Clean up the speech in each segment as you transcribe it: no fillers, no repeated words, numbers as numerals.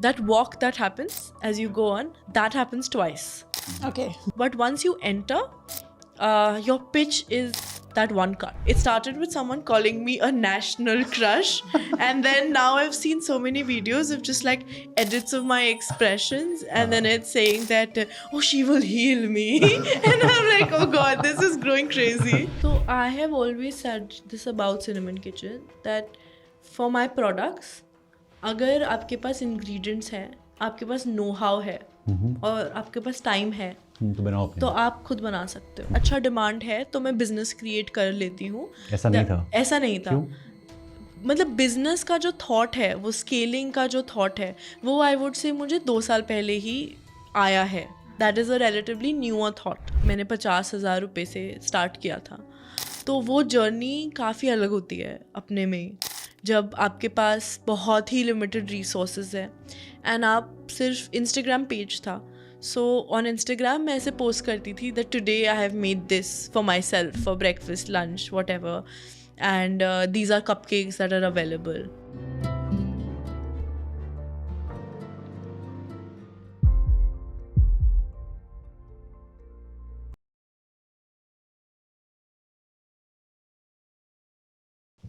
that walk that happens as you go on, that happens twice. Okay. But once you enter, your pitch is that one cut. It started with someone calling me a national crush, and then now I've seen so many videos of just like edits of my expressions, and then it's saying that, oh, she will heal me. And I'm like, oh god, this is growing crazy. So I have always said this about Cinnamon Kitchen, that for my products, अगर आपके पास ingredients हैं, आपके पास know how है, और आपके पास time है, तो आप खुद बना सकते हो. अच्छा डिमांड है तो मैं बिजनेस क्रिएट कर लेती हूँ. ऐसा नहीं था. मतलब बिजनेस का जो थॉट है, वो स्केलिंग का जो थॉट है, वो आई वुड से मुझे 2 साल पहले ही आया है. That is a relatively newer thought. मैंने 50,000 रुपये से स्टार्ट किया था. तो वो जर्नी काफ़ी अलग होती है अपने में, जब आपके पास बहुत ही लिमिटेड रिसोर्सेज है एंड आप सिर्फ इंस्टाग्राम पेज था. So on Instagram मैं ऐसे पोस्ट करती थी that today I have made this for myself for breakfast, lunch, whatever, and these are cupcakes that are available.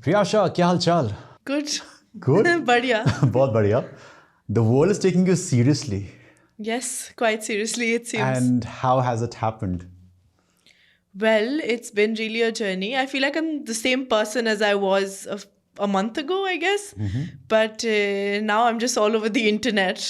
Priyasha, क्या हाल चाल? Good. बढ़िया. बहुत बढ़िया. The world is taking you seriously. Yes, quite seriously it seems. And how has it happened? Well, it's been really a journey. I feel like I'm the same person as I was a month ago, I guess. But now I'm just all over the internet.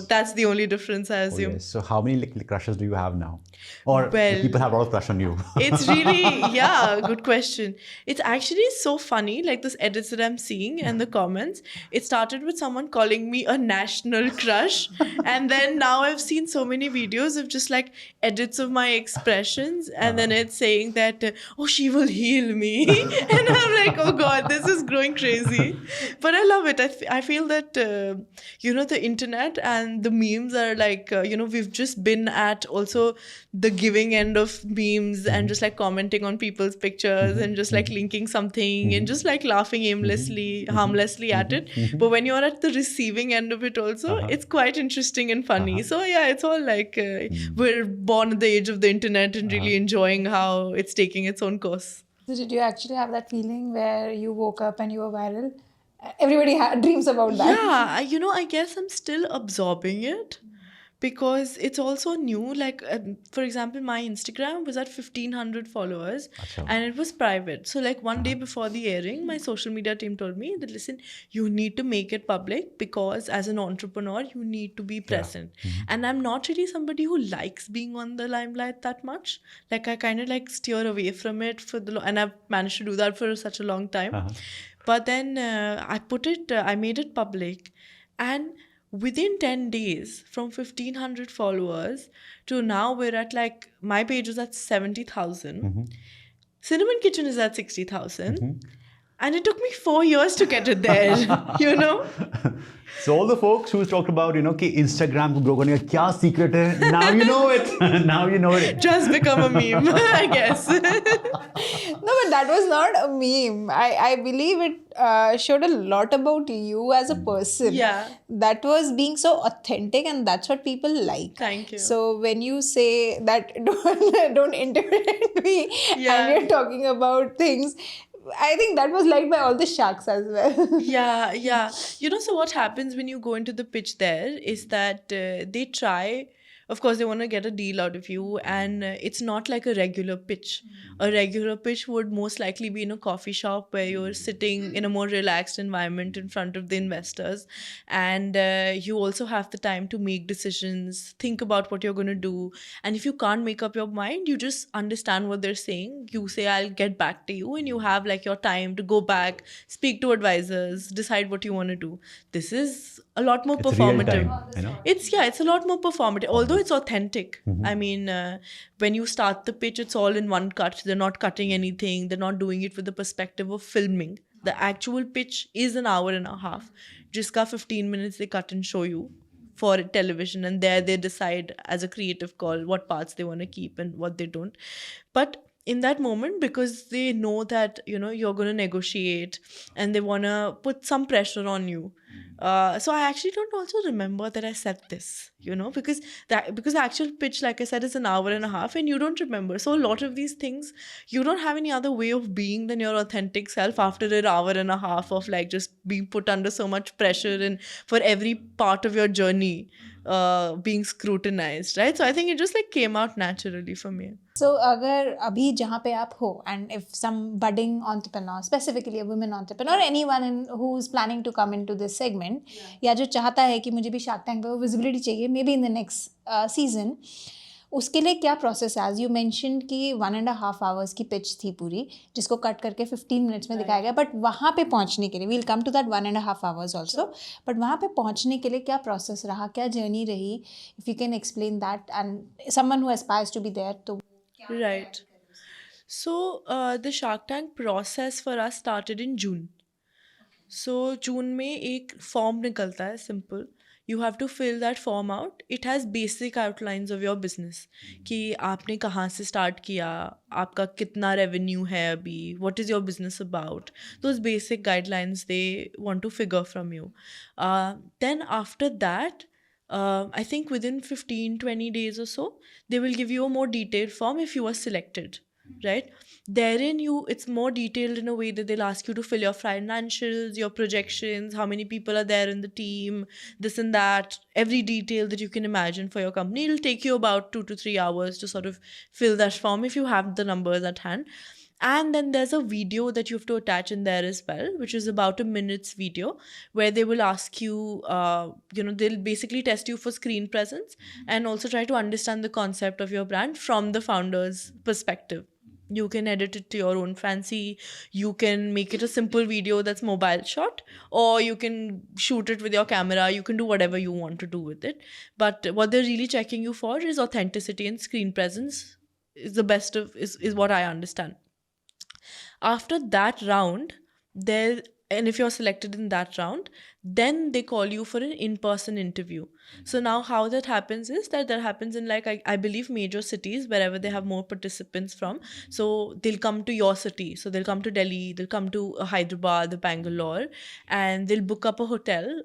That's the only difference, I assume. Yes. So how many crushes do you have now? Or people have a lot of crush on you? It's really, yeah, good question. It's actually so funny, like this edits that I'm seeing and the comments. It started with someone calling me a national crush. And then now I've seen so many videos of just like edits of my expressions. And then it's saying that, oh, she will heal me. And I'm like, oh God, this is growing crazy. But I love it. I feel that, the internet and the memes are like, we've just been at also the giving end of memes and just like commenting on people's pictures and just like linking something and just like laughing aimlessly, harmlessly at it. But when you're at the receiving end of it also, it's quite interesting and funny. So yeah, it's all like we're born at the age of the internet and really enjoying how it's taking its own course. So did you actually have that feeling where you woke up and you were viral? Everybody dreams about that. Yeah, I guess I'm still absorbing it. Because it's also new. Like, for example, my Instagram was at 1,500 followers and it was private. So like one day before the airing, my social media team told me that, listen, you need to make it public because as an entrepreneur, you need to be present. And I'm not really somebody who likes being on the limelight that much. Like I kind of like steer away from it and I've managed to do that for such a long time. But then I made it public, and within 10 days, from 1,500 followers to now we're at like, my page was at 70,000. Cinnamon Kitchen is at 60,000. And it took me 4 years to get it there, So all the folks who talked about, कि Instagram को grow करने का क्या secret है, now you know it. Now you know it. Just become a meme, I guess. No, but that was not a meme. I believe it showed a lot about you as a person. Yeah. That was being so authentic, and that's what people like. Thank you. So when you say that don't intimidate me, and you're talking about things, I think that was liked by all the sharks as well. Yeah. So what happens when you go into the pitch there is that they try, of course, they want to get a deal out of you, and it's not like a regular pitch. A regular pitch would most likely be in a coffee shop where you're sitting in a more relaxed environment in front of the investors, and you also have the time to make decisions, think about what you're going to do. And if you can't make up your mind, you just understand what they're saying. You say, I'll get back to you, and you have like your time to go back, speak to advisors, decide what you want to do. This is a lot more performative. It's a lot more performative, although it's authentic. I mean, when you start the pitch, it's all in one cut. They're not cutting anything. They're not doing it with the perspective of filming. The actual pitch is an hour and a half. Jiska 15 minutes they cut and show you for television, and there they decide as a creative call what parts they want to keep and what they don't. But in that moment, because they know that, you're going to negotiate and they want to put some pressure on you, So I actually don't also remember that I said this, because the actual pitch, like I said, is an hour and a half, and you don't remember. So a lot of these things, you don't have any other way of being than your authentic self after an hour and a half of like just being put under so much pressure and for every part of your journey being scrutinized, right? So I think it just like came out naturally for me. So अगर अभी जहाँ पे आप हो, and if some budding entrepreneur, specifically a women entrepreneur, anyone who's planning to come into this segment, या जो चाहता है कि मुझे भी Shark Tank पे वो visibility चाहिए, maybe in the next season, उसके लिए क्या प्रोसेस है? As you mentioned कि 1.5 hours की पिच थी पूरी, जिसको कट करके 15 मिनट्स में दिखाया गया, बट वहाँ पे पहुँचने के लिए we'll come to that 1.5 hours also, but वहाँ पे पहुँचने के लिए क्या प्रोसेस रहा, क्या जर्नी रही? If you can explain that, and someone who aspires to be there, तो Right. So the Shark Tank process for us started in June. So June में एक form निकलता है, simple. You have to fill that form out. It has basic outlines of your business. कि आपने कहाँ से start किया, आपका कितना revenue है अभी, what is your business about. Those basic guidelines they want to figure from you. Then after that, I think within 15-20 days or so, they will give you a more detailed form if you are selected, right? Therein it's more detailed in a way that they'll ask you to fill your financials, your projections, how many people are there in the team, this and that, every detail that you can imagine for your company. It'll take you about 2 to 3 hours to sort of fill that form if you have the numbers at hand. And then there's a video that you have to attach in there as well, which is about a minute's video, where they will ask you, they'll basically test you for screen presence and also try to understand the concept of your brand from the founder's perspective. You can edit it to your own fancy. You can make it a simple video that's mobile shot, or you can shoot it with your camera. You can do whatever you want to do with it. But what they're really checking you for is authenticity and screen presence is the best of, is what I understand. After that round, and if you're selected in that round, then they call you for an in-person interview. So now how that happens is that happens in like, I believe major cities wherever they have more participants from. So they'll come to your city. So they'll come to Delhi, they'll come to Hyderabad, Bangalore, and they'll book up a hotel,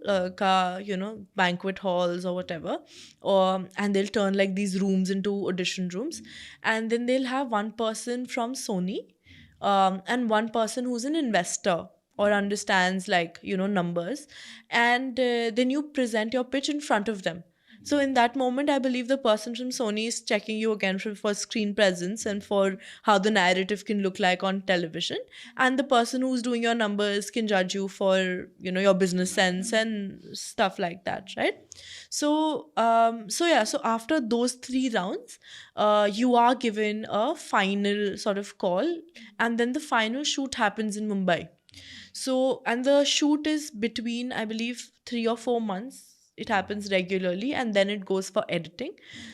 banquet halls or whatever. And they'll turn like these rooms into audition rooms. And then they'll have one person from Sony, and one person who's an investor or understands numbers, and then you present your pitch in front of them. So in that moment, I believe the person from Sony is checking you again for screen presence and for how the narrative can look like on television. And the person who's doing your numbers can judge you for, your business sense and stuff like that, right? So after those 3 rounds, you are given a final sort of call, and then the final shoot happens in Mumbai. So, and the shoot is between, I believe, 3 or 4 months. It happens regularly, and then it goes for editing.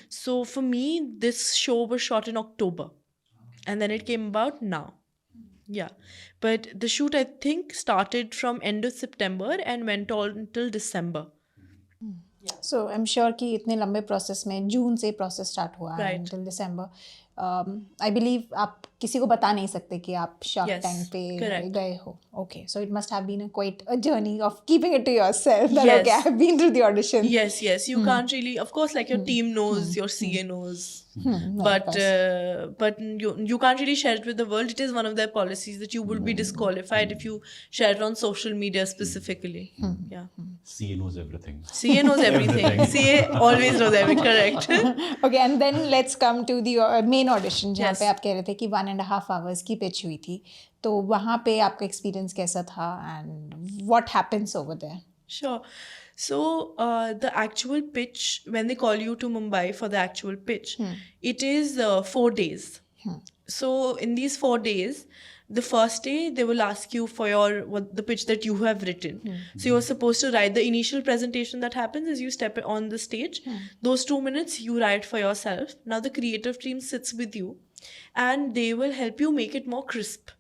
So for me, this show was shot in October, and then it came about now. Yeah. But the shoot, I think, started from end of September and went on until December. So I'm sure कि इतने लंबे process में जून से process start हुआ है Right. until December. I believe आप किसी को बता नहीं सकते कि आप Shark Yes, Tank पे correct. गए हो. Okay, so it must have been quite a journey of keeping it to yourself. That Yes. okay, I've been through the audition. Yes. You can't really, of course, like your team knows, your CA knows, No, but of but you can't really share it with the world. It is one of their policies that you will be disqualified if you share it on social media specifically. Yeah. CA knows everything. CA knows everything. CA always knows everything. Correct. Okay, and then let's come to the main audition जहाँ Yes. पे आप कह रहे थे कि 1.5 hours की pitch हुई थी. तो वहाँ पे आपका experience कैसा था and what happens over there? Sure. So the actual pitch, when they call you to Mumbai for the actual pitch, it is 4 days. So in these 4 days, the first day they will ask you for the pitch that you have written. So you're supposed to write the initial presentation that happens as you step on the stage. Those 2 minutes you write for yourself. Now the creative team sits with you and they will help you make it more crisp.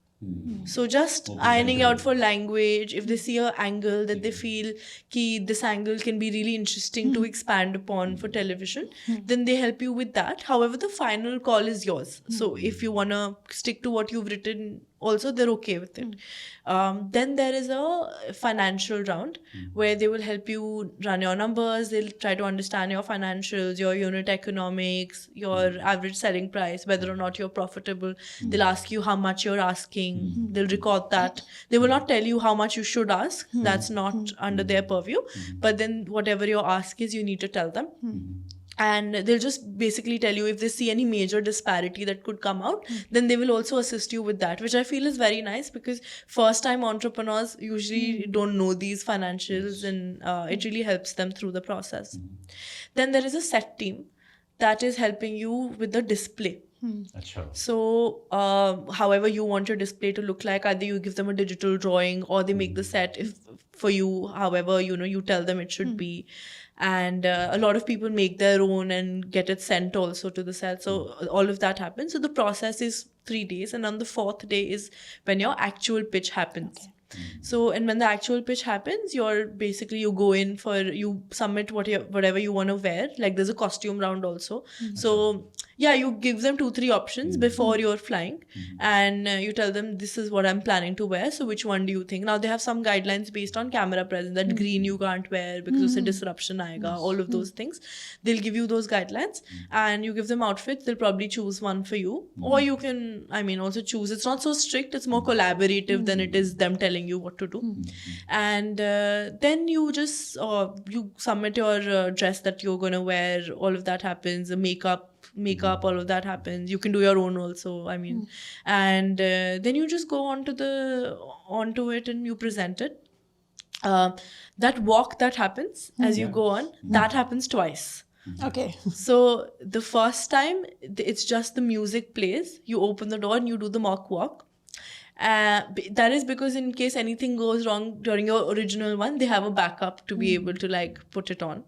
So just ironing out for language, if they see an angle that they feel ki this angle can be really interesting to expand upon for television, then they help you with that. However, the final call is yours. So if you want to stick to what you've written also they're okay with it. Then there is a financial round where they will help you run your numbers. They'll try to understand your financials, your unit economics, your average selling price, whether or not you're profitable. They'll ask you how much you're asking. They'll record that. They will not tell you how much you should ask. That's not under their purview. But then whatever your ask is, you need to tell them. And they'll just basically tell you if they see any major disparity that could come out, then they will also assist you with that, which I feel is very nice, because first time entrepreneurs usually don't know these financials, and it really helps them through the process. Then there is a set team that is helping you with the display. So however you want your display to look like, either you give them a digital drawing or they make the set if for you, however you tell them it should be. And a lot of people make their own and get it sent also to the set. So all of that happens. So the process is 3 days, and on the 4th day is when your actual pitch happens. So, and when the actual pitch happens, you go in for, you submit whatever you want to wear. Like there's a costume round also. So yeah, you give them 2-3 options before you're flying, and you tell them this is what I'm planning to wear. So which one do you think? Now they have some guidelines based on camera presence, that green you can't wear because usse disruption aayega, all of those things. They'll give you those guidelines, and you give them outfits. They'll probably choose one for you, or you can, also choose. It's not so strict. It's more collaborative than it is them telling you what to do. And then you just you submit your dress that you're gonna wear. All of that happens. The makeup, all of that happens. You can do your own also, and then you just go onto it and you present it. That walk that happens as you go on, that happens twice. Okay. So the first time, it's just the music plays, you open the door and you do the mock walk. That is because in case anything goes wrong during your original one, they have a backup to be able to like put it on.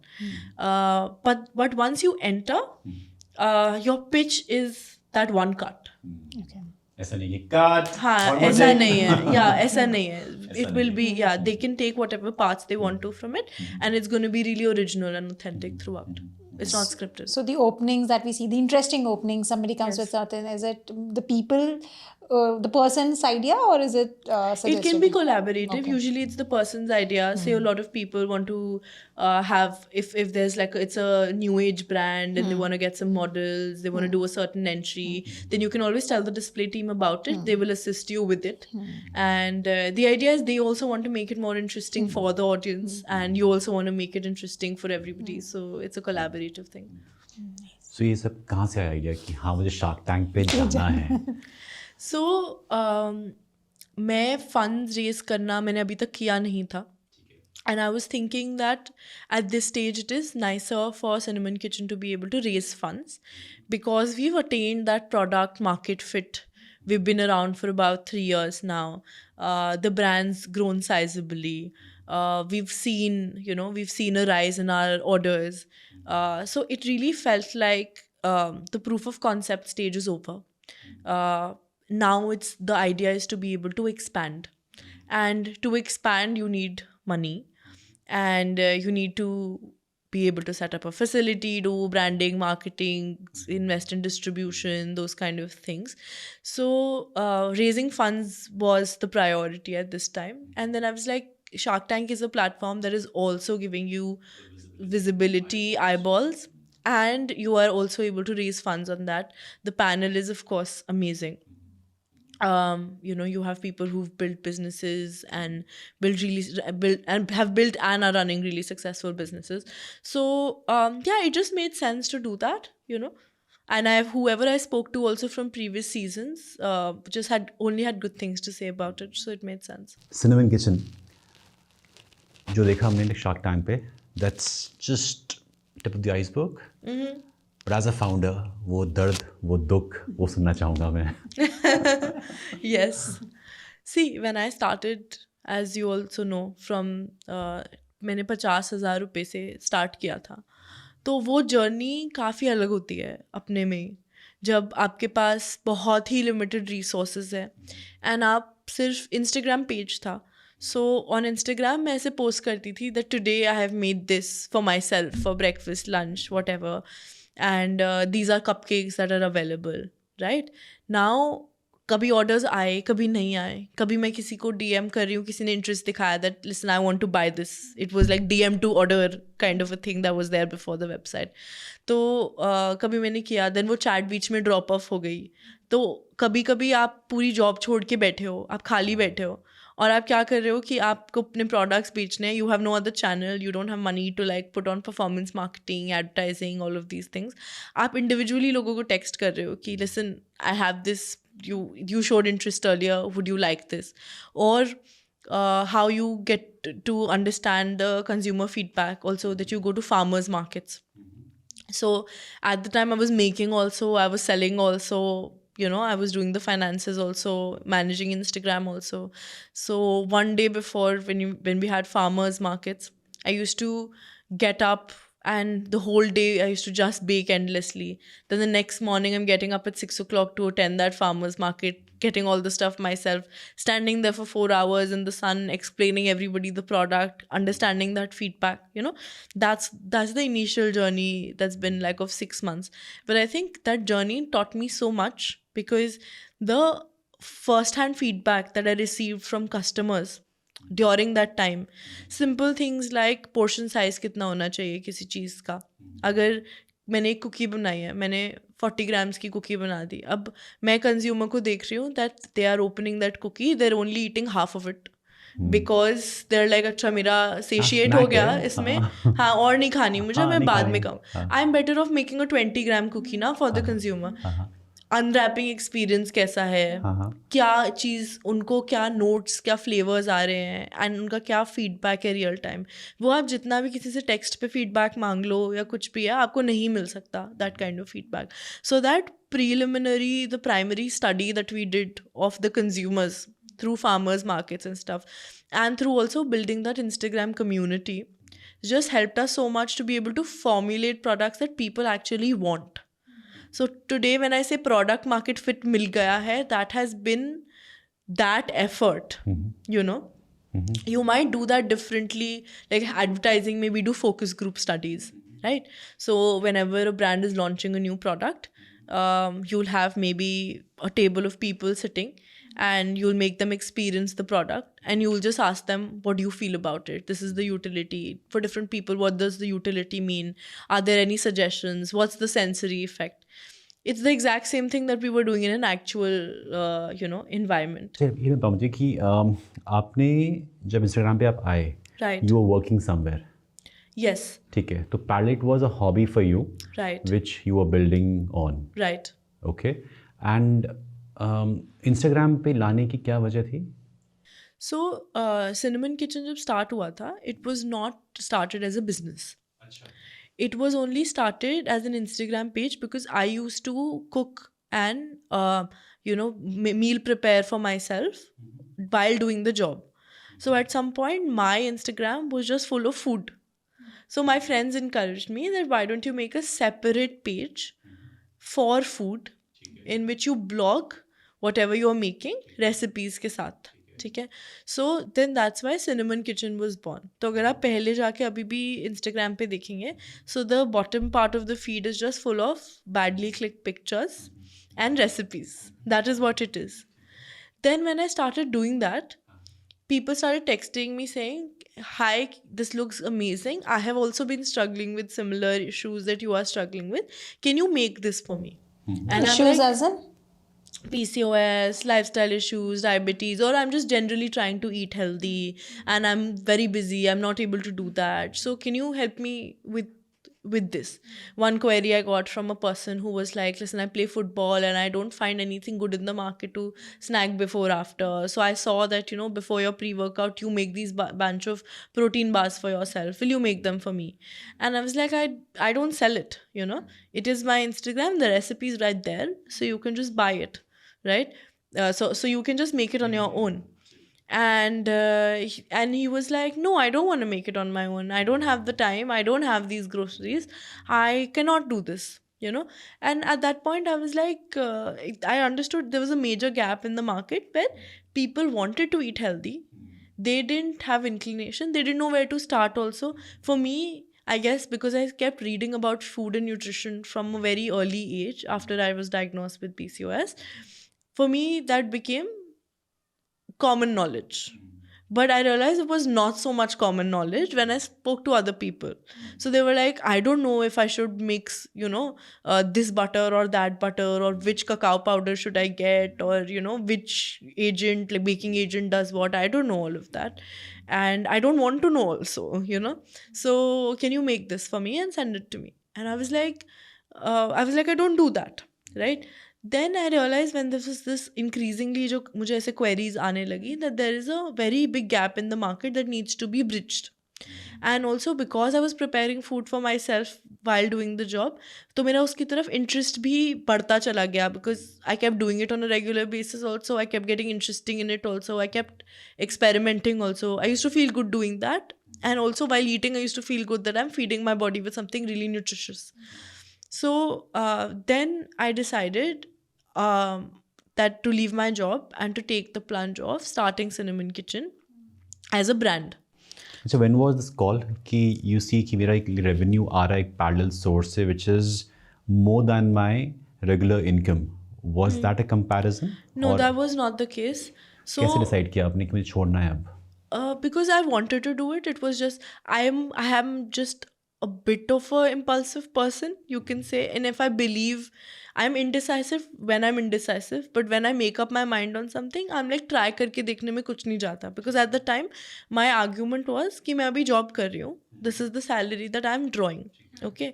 But once you enter, your pitch is that one cut. Okay. ऐसा नहीं है cut. हाँ, ऐसा नहीं है. Yeah, ऐसा नहीं है. It will be, they can take whatever parts they want to from it, and it's going to be really original and authentic throughout. It's not scripted. So the openings that we see, the interesting openings, somebody comes with something, is it the people, the person's idea, or is it suggested? It can be collaborative. Okay. Usually it's the person's idea. Say a lot of people want to have, if there's like, it's a new age brand and they want to get some models, they want to do a certain entry, then you can always tell the display team about it. They will assist you with it. And the idea is they also want to make it more interesting for the audience, and you also want to make it interesting for everybody. So it's a collaborative thing. So ये सब कहाँ से आया idea कि हाँ मुझे shark tank पे जाना है? So मैं funds raise करना मैंने अभी तक किया नहीं था. And I was thinking that at this stage it is nicer for Cinnamon Kitchen to be able to raise funds, because we've attained that product market fit. We've been around for about 3 years now. The brand's grown sizably. We've seen a rise in our orders. So it really felt like the proof of concept stage is over. Now the idea is to be able to expand. And to expand, you need money. And you need to be able to set up a facility, do branding, marketing, invest in distribution, those kind of things. So raising funds was the priority at this time. And then I was like, Shark Tank is a platform that is also giving you visibility, eyeballs, and you are also able to raise funds on that. The panel is, of course, amazing. You have people who've built businesses and have built and are running really successful businesses. So it just made sense to do that, And whoever I spoke to also from previous seasons just had good things to say about it, so it made sense. Cinnamon Kitchen, जो देखा हमने Shark Tank पे, that's just tip of the iceberg. But as a founder, वो दर्द, वो दुख, वो सुनना चाहूँगा मैं. Yes. See, when I started, as you also know, from मैंने 50,000 रुपये से start किया था. तो वो journey काफ़ी अलग होती है अपने में, जब आपके पास बहुत ही limited resources है and आप सिर्फ Instagram page था. So on Instagram मैं ऐसे post करती थी that today I have made this for myself for breakfast, lunch, whatever. And these are cupcakes that are available, right? Now, कभी ऑर्डर्स आए, कभी नहीं आए, कभी मैं किसी को डीएम कर रही हूँ, किसी ने इंटरेस्ट दिखाया that listen I want to buy this, it was like DM to order kind of a thing that was there before the website. तो कभी मैंने किया, देन वो चैट बीच में ड्रॉप ऑफ हो गई. तो कभी कभी आप पूरी जॉब छोड़ के बैठे हो, आप खाली बैठे हो और आप क्या कर रहे हो कि आपको अपने प्रोडक्ट्स बेचने हैं, you have no other channel, you don't have money to like put on performance marketing, advertising, all of these things. आप इंडिविजुअली लोगों को टेक्स्ट कर रहे हो कि listen I have this, you showed interest earlier, would you like this? Or how you get to understand the consumer feedback also, that you go to farmers markets. So at the time I was making also, I was selling also, you know, I was doing the finances also, managing Instagram also. So one day before, when we had farmers markets, I used to get up and the whole day I used to just bake endlessly. Then the next morning I'm getting up at 6 o'clock to attend that farmers market, getting all the stuff myself, standing there for 4 hours in the sun, explaining everybody the product, understanding that feedback, you know. That's the initial journey that's been like of 6 months. But I think that journey taught me so much, because the first hand feedback that I received from customers during that time, simple things like portion size कितना होना चाहिए किसी चीज़ का. अगर मैंने एक cookie बनाई है, मैंने 40 grams की कुकी बना दी, अब मैं कंज्यूमर को देख रही हूँ that they are opening that cookie, they are only eating half of it, because they are like अच्छा मेरा सेशिएट हो गया इसमें, हाँ और नहीं खानी मुझे, मैं बाद में खाऊँ. I am better off making a 20 gram cookie ना for the consumer. Unwrapping experience कैसा है, क्या चीज़ उनको, क्या नोट्स, क्या फ्लेवर्स आ रहे हैं, एंड उनका क्या फीडबैक है रियल टाइम. वो आप जितना भी किसी से टेक्स्ट पे फीडबैक मांग लो या कुछ भी है, आपको नहीं मिल सकता that kind of feedback. So that preliminary, the primary study that we did of the consumers through farmers markets and stuff, and through also building that Instagram community, just helped us so much to be able to formulate products that people actually want. So today when I say product market fit mil gaya hai, that has been that effort, you know. You might do that differently, like advertising, maybe do focus group studies, right? So whenever a brand is launching a new product, you'll have maybe a table of people sitting, and you'll make them experience the product, and you'll just ask them, what do you feel about it? This is the utility. For different people, what does the utility mean? Are there any suggestions? What's the sensory effect? It's the exact same thing that we were doing in an actual, environment. ये बताओ मुझे कि आपने जब Instagram पे आप आए, Right. you were working somewhere. Yes. ठीक है, तो purely it was a hobby for you, Right. which you were building on. Right. Okay. And Instagram पे लाने की क्या वजह थी? So, Cinnamon Kitchen जब start हुआ था, it was not started as a business. It was only started as an Instagram page because I used to cook and, meal prepare for myself while doing the job. So at some point, my Instagram was just full of food. So my friends encouraged me that why don't you make a separate page for food in which you blog whatever you're making, recipes के साथ. ठीक है. So then that's why Cinnamon Kitchen was born. तो अगर आप पहले जाके अभी भी Instagram पे देखेंगे, so the bottom part of the feed is just full of badly clicked pictures and recipes. That is what it is. Then when I started doing that, people started texting me saying, hi, this looks amazing. I have also been struggling with similar issues that you are struggling with. Can you make this for me? And Issues as in? PCOS, lifestyle issues, diabetes, or I'm just generally trying to eat healthy and I'm very busy, I'm not able to do that. So can you help me with this? One query I got from a person who was like, listen, I play football and I don't find anything good in the market to snack before after. So I saw that, before your pre-workout, you make these bunch of protein bars for yourself. Will you make them for me? And I was like, I don't sell it, It is my Instagram, the recipe is right there. So you can just buy it, right? So you can just make it on your own. And he was like, no, I don't want to make it on my own. I don't have the time. I don't have these groceries. I cannot do this, And at that point, I was like, I understood there was a major gap in the market where people wanted to eat healthy. They didn't have inclination. They didn't know where to start also. For me, I guess because I kept reading about food and nutrition from a very early age after I was diagnosed with PCOS, for me that became common knowledge. But I realized it was not so much common knowledge when I spoke to other people. So they were like, I don't know if I should mix, this butter or that butter, or which cacao powder should I get, or, which agent, like baking agent does what. I don't know all of that. And I don't want to know also, So can you make this for me and send it to me? And I was like, I don't do that, right? Then I realized when this was this increasingly जो मुझे ऐसे queries आने लगी, that there is a very big gap in the market that needs to be bridged. And also because I was preparing food for myself while doing the job, तो मेरा उसकी तरफ interest भी बढ़ता चला गया, because I kept doing it on a regular basis also. I kept getting interesting in it also. I kept experimenting also. I used to feel good doing that. And also while eating, I used to feel good that I'm feeding my body with something really nutritious. So then I decided that to leave my job and to take the plunge of starting Cinnamon Kitchen as a brand. So when was this call कि you see कि मेरा एक revenue आ रहा है एक parallel source से which is more than my regular income? Was that a comparison? No, that was not the case. So कैसे decide किया आपने कि मुझे छोड़ना है अब? Because I wanted to do it. It was just I am just a bit of a impulsive person, you can say. And if I believe, I'm indecisive when I'm indecisive, but when I make up my mind on something, I'm like try करके देखने में कुछ नहीं जाता. Because at the time my argument was कि मैं अभी job कर रही हूँ, this is the salary that I'm drawing, okay?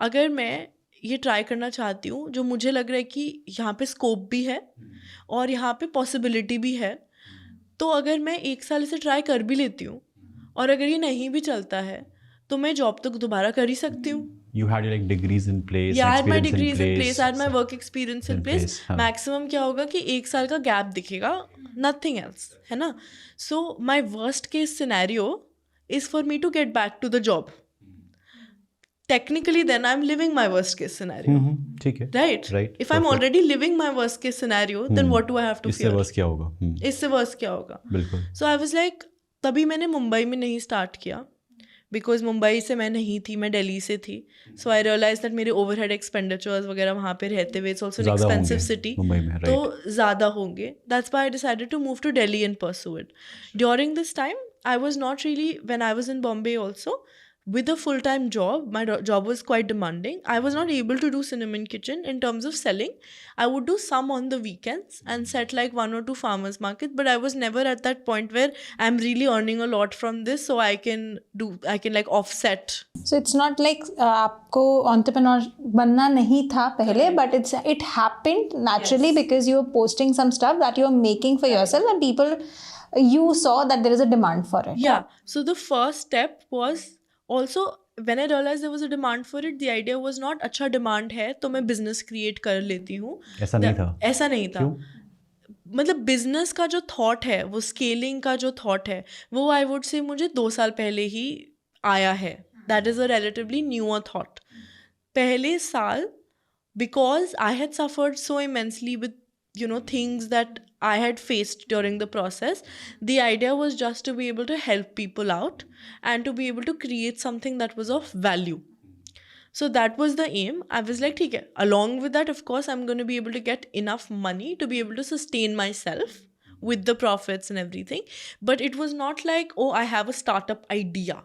अगर मैं ये ट्राई करना चाहती हूँ जो मुझे लग रहा है कि यहाँ पे स्कोप भी है और यहाँ पे पॉसिबिलिटी भी है, तो अगर मैं 1 साल इसे ट्राई कर भी लेती हूँ और अगर ये नहीं भी चलता है तो मैं जॉब तो दोबारा कर ही सकती हूँ. You had your like degrees in place. Yeah, I had my degrees in place. I had my work experience in place. हाँ. Maximum क्या होगा कि 1 साल का गैप दिखेगा, nothing else, है ना? So my worst case scenario is for me to get back to the job. Technically, then I'm living my worst case scenario. ठीक है. Right? Right. If I'm already living my worst case scenario, then what do I have to fear? इससे worst क्या होगा? इससे worst क्या होगा? बिल्कुल. So I was like, तभी मैंने मुंबई में नहीं start किया. बिकॉज मुंबई से मैं नहीं थी, मैं दिल्ली से थी. सो आई रियलाइज दैट मेरे ओवरहेड एक्सपेंडिचर्स वगैरह वहाँ पे रहते हुए, it's also an expensive city, तो ज़्यादा होंगे. That's why I decided to move to Delhi and pursue it. During this time I was not really, when I was in Bombay also with a full-time job, my job was quite demanding. I was not able to do Cinnamon Kitchen in terms of selling. I would do some on the weekends and set like 1 or 2 farmers market, but I was never at that point where I'm really earning a lot from this, so I can like offset. So it's not like आपको entrepreneur बनना नहीं था पहले, but it happened naturally. Yes. Because you were posting some stuff that you were making for yourself and people, you saw that there is a demand for it. Yeah. So the first step was, also when I realized there was a demand for it, the idea was not अच्छा demand है तो मैं business create कर लेती हूँ. ऐसा नहीं था. ऐसा नहीं था. मतलब business का जो thought है, वो scaling का जो thought है, वो I would say मुझे 2 साल पहले ही आया है. That is a relatively newer thought. पहले साल, because I had suffered so immensely with things that I had faced during the process, the idea was just to be able to help people out and to be able to create something that was of value. So that was the aim. I was like, okay, along with that, of course, I'm going to be able to get enough money to be able to sustain myself with the profits and everything. But it was not like, oh, I have a startup idea.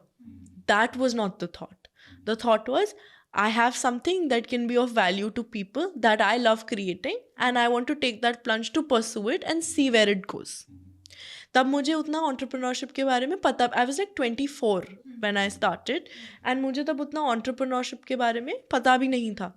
That was not the thought. The thought was, I have something that can be of value to people that I love creating and I want to take that plunge to pursue it and see where it goes. तब मुझे उतना entrepreneurship के बारे में पता, I was like 24 when I started and मुझे तब उतना entrepreneurship के बारे में पता भी नहीं था.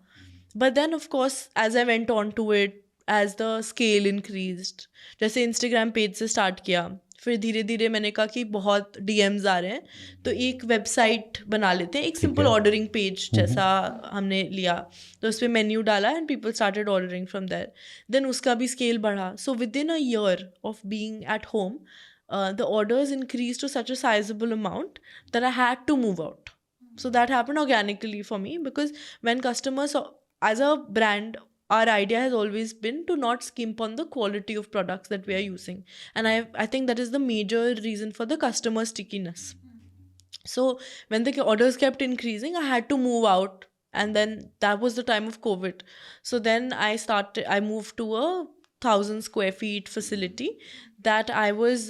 But then of course as I went on to it, as the scale increased, जैसे Instagram page से start किया, फिर धीरे धीरे मैंने कहा कि बहुत DMs आ रहे हैं तो एक वेबसाइट बना लेते हैं, एक सिंपल ऑर्डरिंग पेज जैसा हमने लिया, तो उस पर मेन्यू डाला and people started ordering from there. Then उसका भी स्केल बढ़ा. So within a year of being at home the orders increase to such a sizeable amount that I had to move out. So that happened organically for me, because when customers, as a brand, our idea has always been to not skimp on the quality of products that we are using. And I think that is the major reason for the customer stickiness. So when the orders kept increasing, I had to move out. And then that was the time of COVID. So then I moved to a 5,000 square feet facility that I was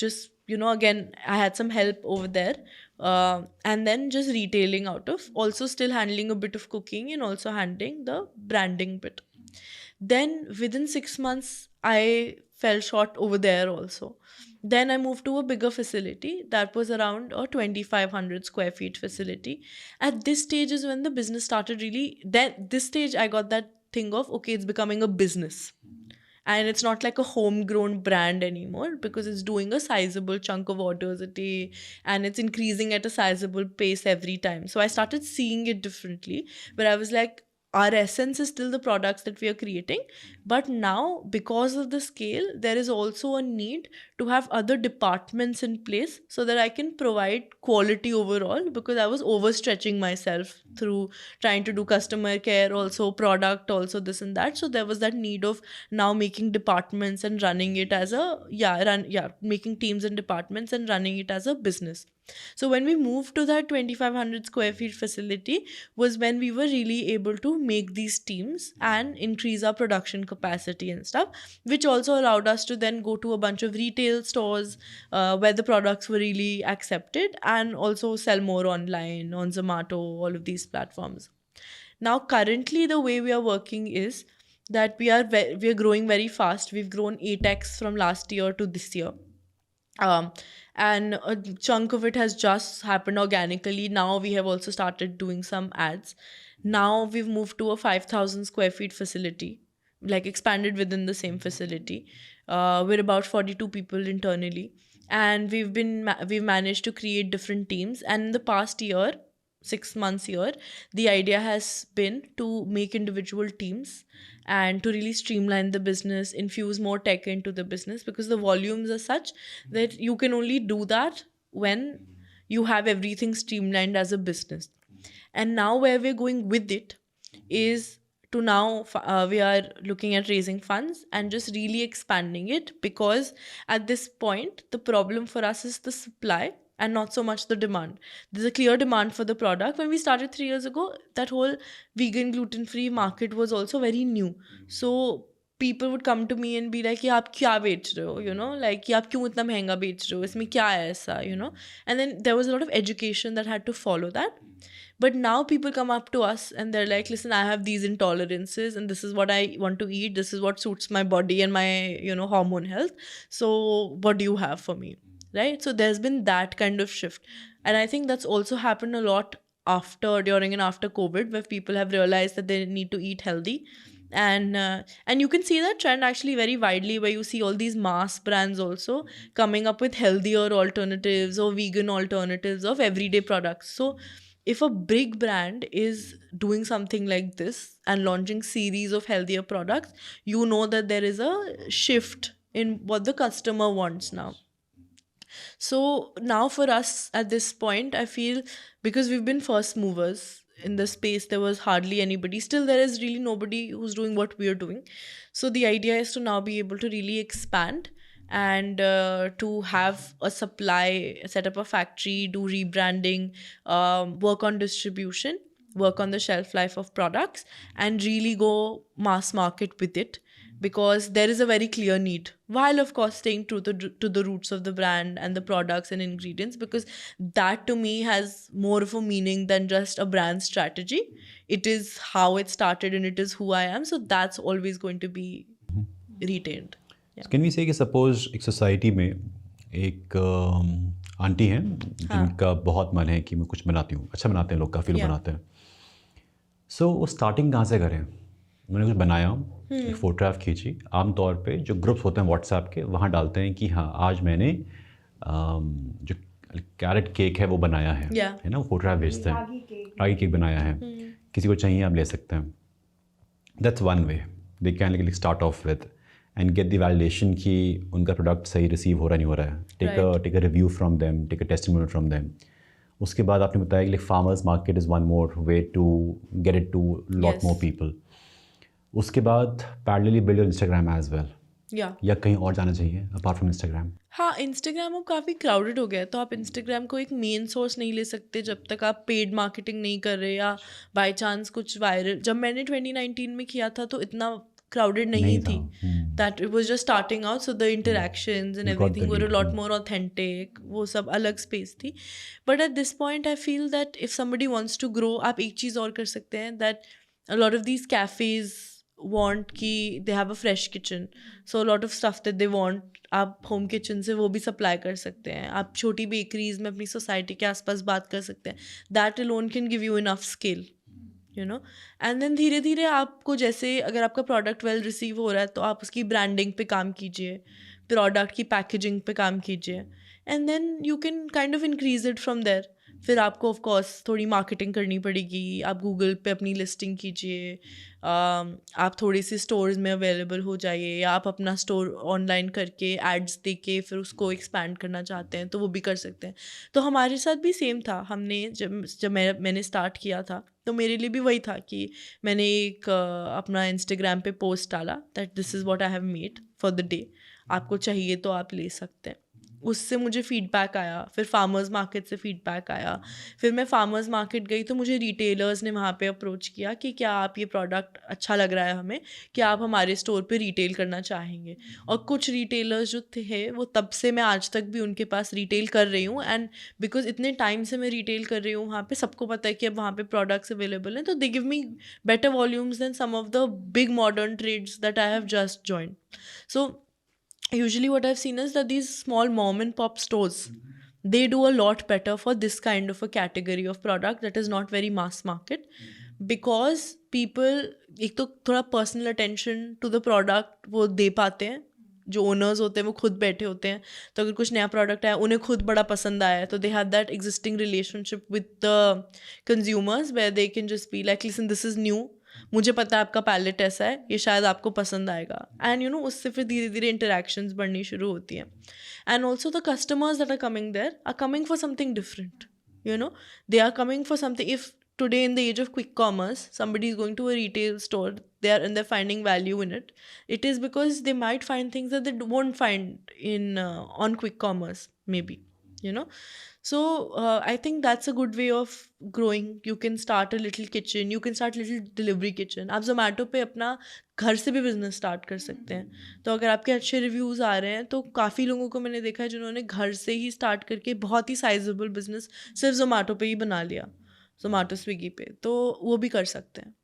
just, again, I had some help over there. And then just retailing out of, also still handling a bit of cooking and also handling the branding bit. Then within 6 months, I fell short over there also. Then I moved to a bigger facility that was around a 2,500 square feet facility. At this stage is when the business started really, then this stage I got that thing of, okay, it's becoming a business. And it's not like a homegrown brand anymore because it's doing a sizable chunk of orders a day and it's increasing at a sizable pace every time. So I started seeing it differently, where I was like, our essence is still the products that we are creating, but now because of the scale, there is also a need to have other departments in place so that I can provide quality overall, because I was overstretching myself through trying to do customer care, also product, also this and that. So there was that need of now making departments and running it as making teams and departments and running it as a business. So when we moved to that 2,500 square feet facility was when we were really able to make these teams and increase our production capacity and stuff, which also allowed us to then go to a bunch of retail stores where the products were really accepted, and also sell more online on ZOmato, all of these platforms. Now, currently, the way we are working is that we are growing very fast. We've grown 8x from last year to this year. And a chunk of it has just happened organically. Now we have also started doing some ads. Now we've moved to a 5,000 square feet facility, like expanded within the same facility. We're about 42 people internally, and we've managed to create different teams. And in the past year, 6 months here, the idea has been to make individual teams and to really streamline the business, infuse more tech into the business, because the volumes are such that you can only do that when you have everything streamlined as a business. And now where we're going with it is to now we are looking at raising funds and just really expanding it, because at this point the problem for us is the supply and not so much the demand. There's a clear demand for the product. When we started 3 years ago, that whole vegan gluten-free market was also very new. So people would come to me and be like, "Ye aap kya bech rahe ho?" Like, "Ye aap kyun itna mehenga bech rahe ho? Isme kya hai aisa?" And then there was a lot of education that had to follow that. But now people come up to us and they're like, "Listen, I have these intolerances and this is what I want to eat. This is what suits my body and my, hormone health. So what do you have for me?" Right? So there's been that kind of shift. And I think that's also happened a lot during and after COVID, where people have realized that they need to eat healthy. And you can see that trend actually very widely, where you see all these mass brands also coming up with healthier alternatives or vegan alternatives of everyday products. So if a big brand is doing something like this and launching series of healthier products, you know that there is a shift in what the customer wants now. So now for us at this point, I feel, because we've been first movers in the space, there was hardly anybody. Still, there is really nobody who's doing what we're doing. So the idea is to now be able to really expand and to have a supply, set up a factory, do rebranding, work on distribution, work on the shelf life of products, and really go mass market with it. Because there is a very clear need, while of course staying true to the roots of the brand and the products and ingredients, because that to me has more of a meaning than just a brand strategy. It is how it started and it is who I am. So that's always going to be retained. Yeah. So can we say कि suppose एक society में एक aunty हैं जिनका बहुत मन है कि मैं कुछ बनाती हूँ, अच्छा बनाते हैं लोग, काफ़ी लोग बनाते हैं. So वो starting कहाँ से करें? मैंने कुछ बनाया, एक फोटोग्राफ खींची. आमतौर पे जो ग्रुप्स होते हैं व्हाट्सएप के, वहाँ डालते हैं कि हाँ आज मैंने जो कैरेट केक है वो बनाया है, है ना, वो फोटोग्राफ भेजते हैं, रागी केक बनाया है, किसी को चाहिए आप ले सकते हैं. That's one way they can like start of with and get the validation कि उनका प्रोडक्ट सही रिसीव हो रहा नहीं हो रहा है. Take a review from them, take a testimonial from them. उसके बाद आपने बताया कि farmers market is one more way to get it to lot more people. उसके बाद parallelly build your Instagram as well, या कहीं और जाना चाहिए अपार्ट फ्रॉम इंस्टाग्राम? हाँ, इंस्टाग्राम अब काफ़ी क्राउडेड हो गया है, तो आप इंस्टाग्राम को एक मेन सोर्स नहीं ले सकते जब तक आप पेड मार्केटिंग नहीं कर रहे, या बाय चांस कुछ वायरल. जब मैंने 2019 में किया था तो इतना क्राउडेड नहीं थी. that it was just starting out, so the interactions and You got the everything were a lead. lot more authentic. वो सब अलग space थी. But at this point I feel that if somebody wants to grow, आप एक चीज़ और कर सकते हैं, that a lot of these cafes want कि they have a fresh kitchen, so a lot of stuff that they want आप home kitchen से वो भी सप्लाई कर सकते हैं. आप छोटी बेकरीज में अपनी सोसाइटी के आसपास बात कर सकते हैं. That alone can give you enough skill, you know. And then धीरे धीरे आपको, जैसे अगर आपका प्रोडक्ट वेल रिसीव हो रहा है तो आप उसकी ब्रांडिंग पे काम कीजिए, प्रोडक्ट की पैकेजिंग पे काम कीजिए, and then you can kind of increase it from there. फिर आपको ऑफ कोर्स थोड़ी मार्केटिंग करनी पड़ेगी. आप गूगल पे अपनी लिस्टिंग कीजिए, आप थोड़ी सी स्टोर्स में अवेलेबल हो जाइए, या आप अपना स्टोर ऑनलाइन करके एड्स दे के फिर उसको एक्सपैंड करना चाहते हैं तो वो भी कर सकते हैं. तो हमारे साथ भी सेम था. हमने जब मैंने स्टार्ट किया था तो मेरे लिए भी वही था कि मैंने एक अपना इंस्टाग्राम पे पोस्ट डाला that this is what I have made for the day, आपको चाहिए तो आप ले सकते हैं. उससे मुझे फीडबैक आया. फिर फार्मर्स मार्केट से फीडबैक आया. फिर मैं फार्मर्स मार्केट गई तो मुझे रिटेलर्स ने वहाँ पे अप्रोच किया कि क्या आप ये प्रोडक्ट अच्छा लग रहा है हमें, क्या आप हमारे स्टोर पे रिटेल करना चाहेंगे. और कुछ रिटेलर्स जो थे वो तब से मैं आज तक भी उनके पास रिटेल कर रही हूँ. एंड बिकॉज इतने टाइम से मैं रिटेल कर रही हूँ वहाँ पे, सबको पता है कि अब वहाँ पे प्रोडक्ट्स अवेलेबल हैं, तो they give me better volumes than some of the big modern trades that I have just joined. So usually what I've seen is that these small mom and pop stores, they do a lot better for this kind of a category of product that is not very mass market, because people एक तो थोड़ा personal attention to the product वो दे पाते हैं. जो owners होते हैं वो खुद बैठे होते हैं, तो अगर कुछ नया प्रोडक्ट आया उन्हें खुद बड़ा पसंद आया है तो they have that existing relationship with the consumers where they can just be like, listen this is new, मुझे पता है आपका पैलेट ऐसा है, ये शायद आपको पसंद आएगा. एंड यू नो उससे फिर धीरे धीरे इंटरेक्शंस बढ़नी शुरू होती हैं. And also the customers that are coming there are coming for something different, you know. They are coming for something. If today in the age of quick commerce somebody is going to a retail store, they're finding value in it, it is because they might find things that they won't find in on quick commerce maybe, you know. So I think that's a good way of growing. You can start a little kitchen, you can start a little delivery kitchen. आप Zomato पे अपना घर से भी business start कर सकते हैं. तो अगर आपके अच्छे रिव्यूज़ आ रहे हैं तो काफ़ी लोगों को मैंने देखा है जिन्होंने घर से ही स्टार्ट करके बहुत ही साइजेबल बिजनेस सिर्फ Zomato पे ही बना लिया, Zomato स्विगी पे, तो वो भी कर सकते हैं.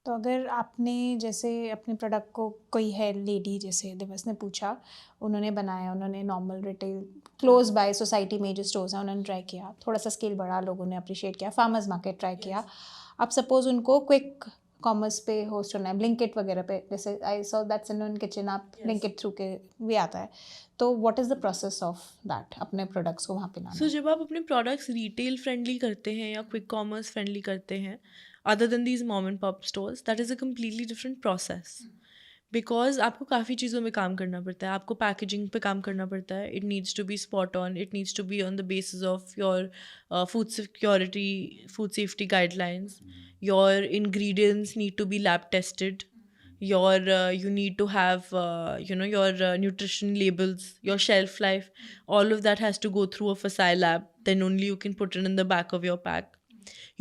तो अगर आपने जैसे अपने प्रोडक्ट को, कोई है लेडी जैसे दिवस ने पूछा, उन्होंने बनाया, उन्होंने normal retail close by society में जो स्टोर्स हैं उन्होंने ट्राई किया, थोड़ा सा स्केल बढ़ा, लोगों ने अप्रिशिएट किया, फार्मर्स मार्केट ट्राई किया. अब सपोज उनको क्विक कॉमर्स पे होस्ट होना है, ब्लिंकिट वगैरह पे, जैसे I saw that's in kitchen, आप ब्लिंकिट थ्रू के भी आता है, तो what is the process of that, अपने प्रोडक्ट्स को वहाँ पे लाना? सो जब आप अपने प्रोडक्ट्स रिटेल फ्रेंडली करते हैं या क्विक कॉमर्स फ्रेंडली करते हैं, other than these mom and pop stores, that is a completely different process. Because आपको काफ़ी चीज़ों में काम करना पड़ता है. आपको पैकेजिंग पे काम करना पड़ता है. It needs to be spot on. It needs to be on the basis of your food security, food safety guidelines. Your ingredients need to be lab tested. You need to have your nutrition labels, your shelf life. All of that has to go through a facile lab. Then only you can put it in the back of your pack.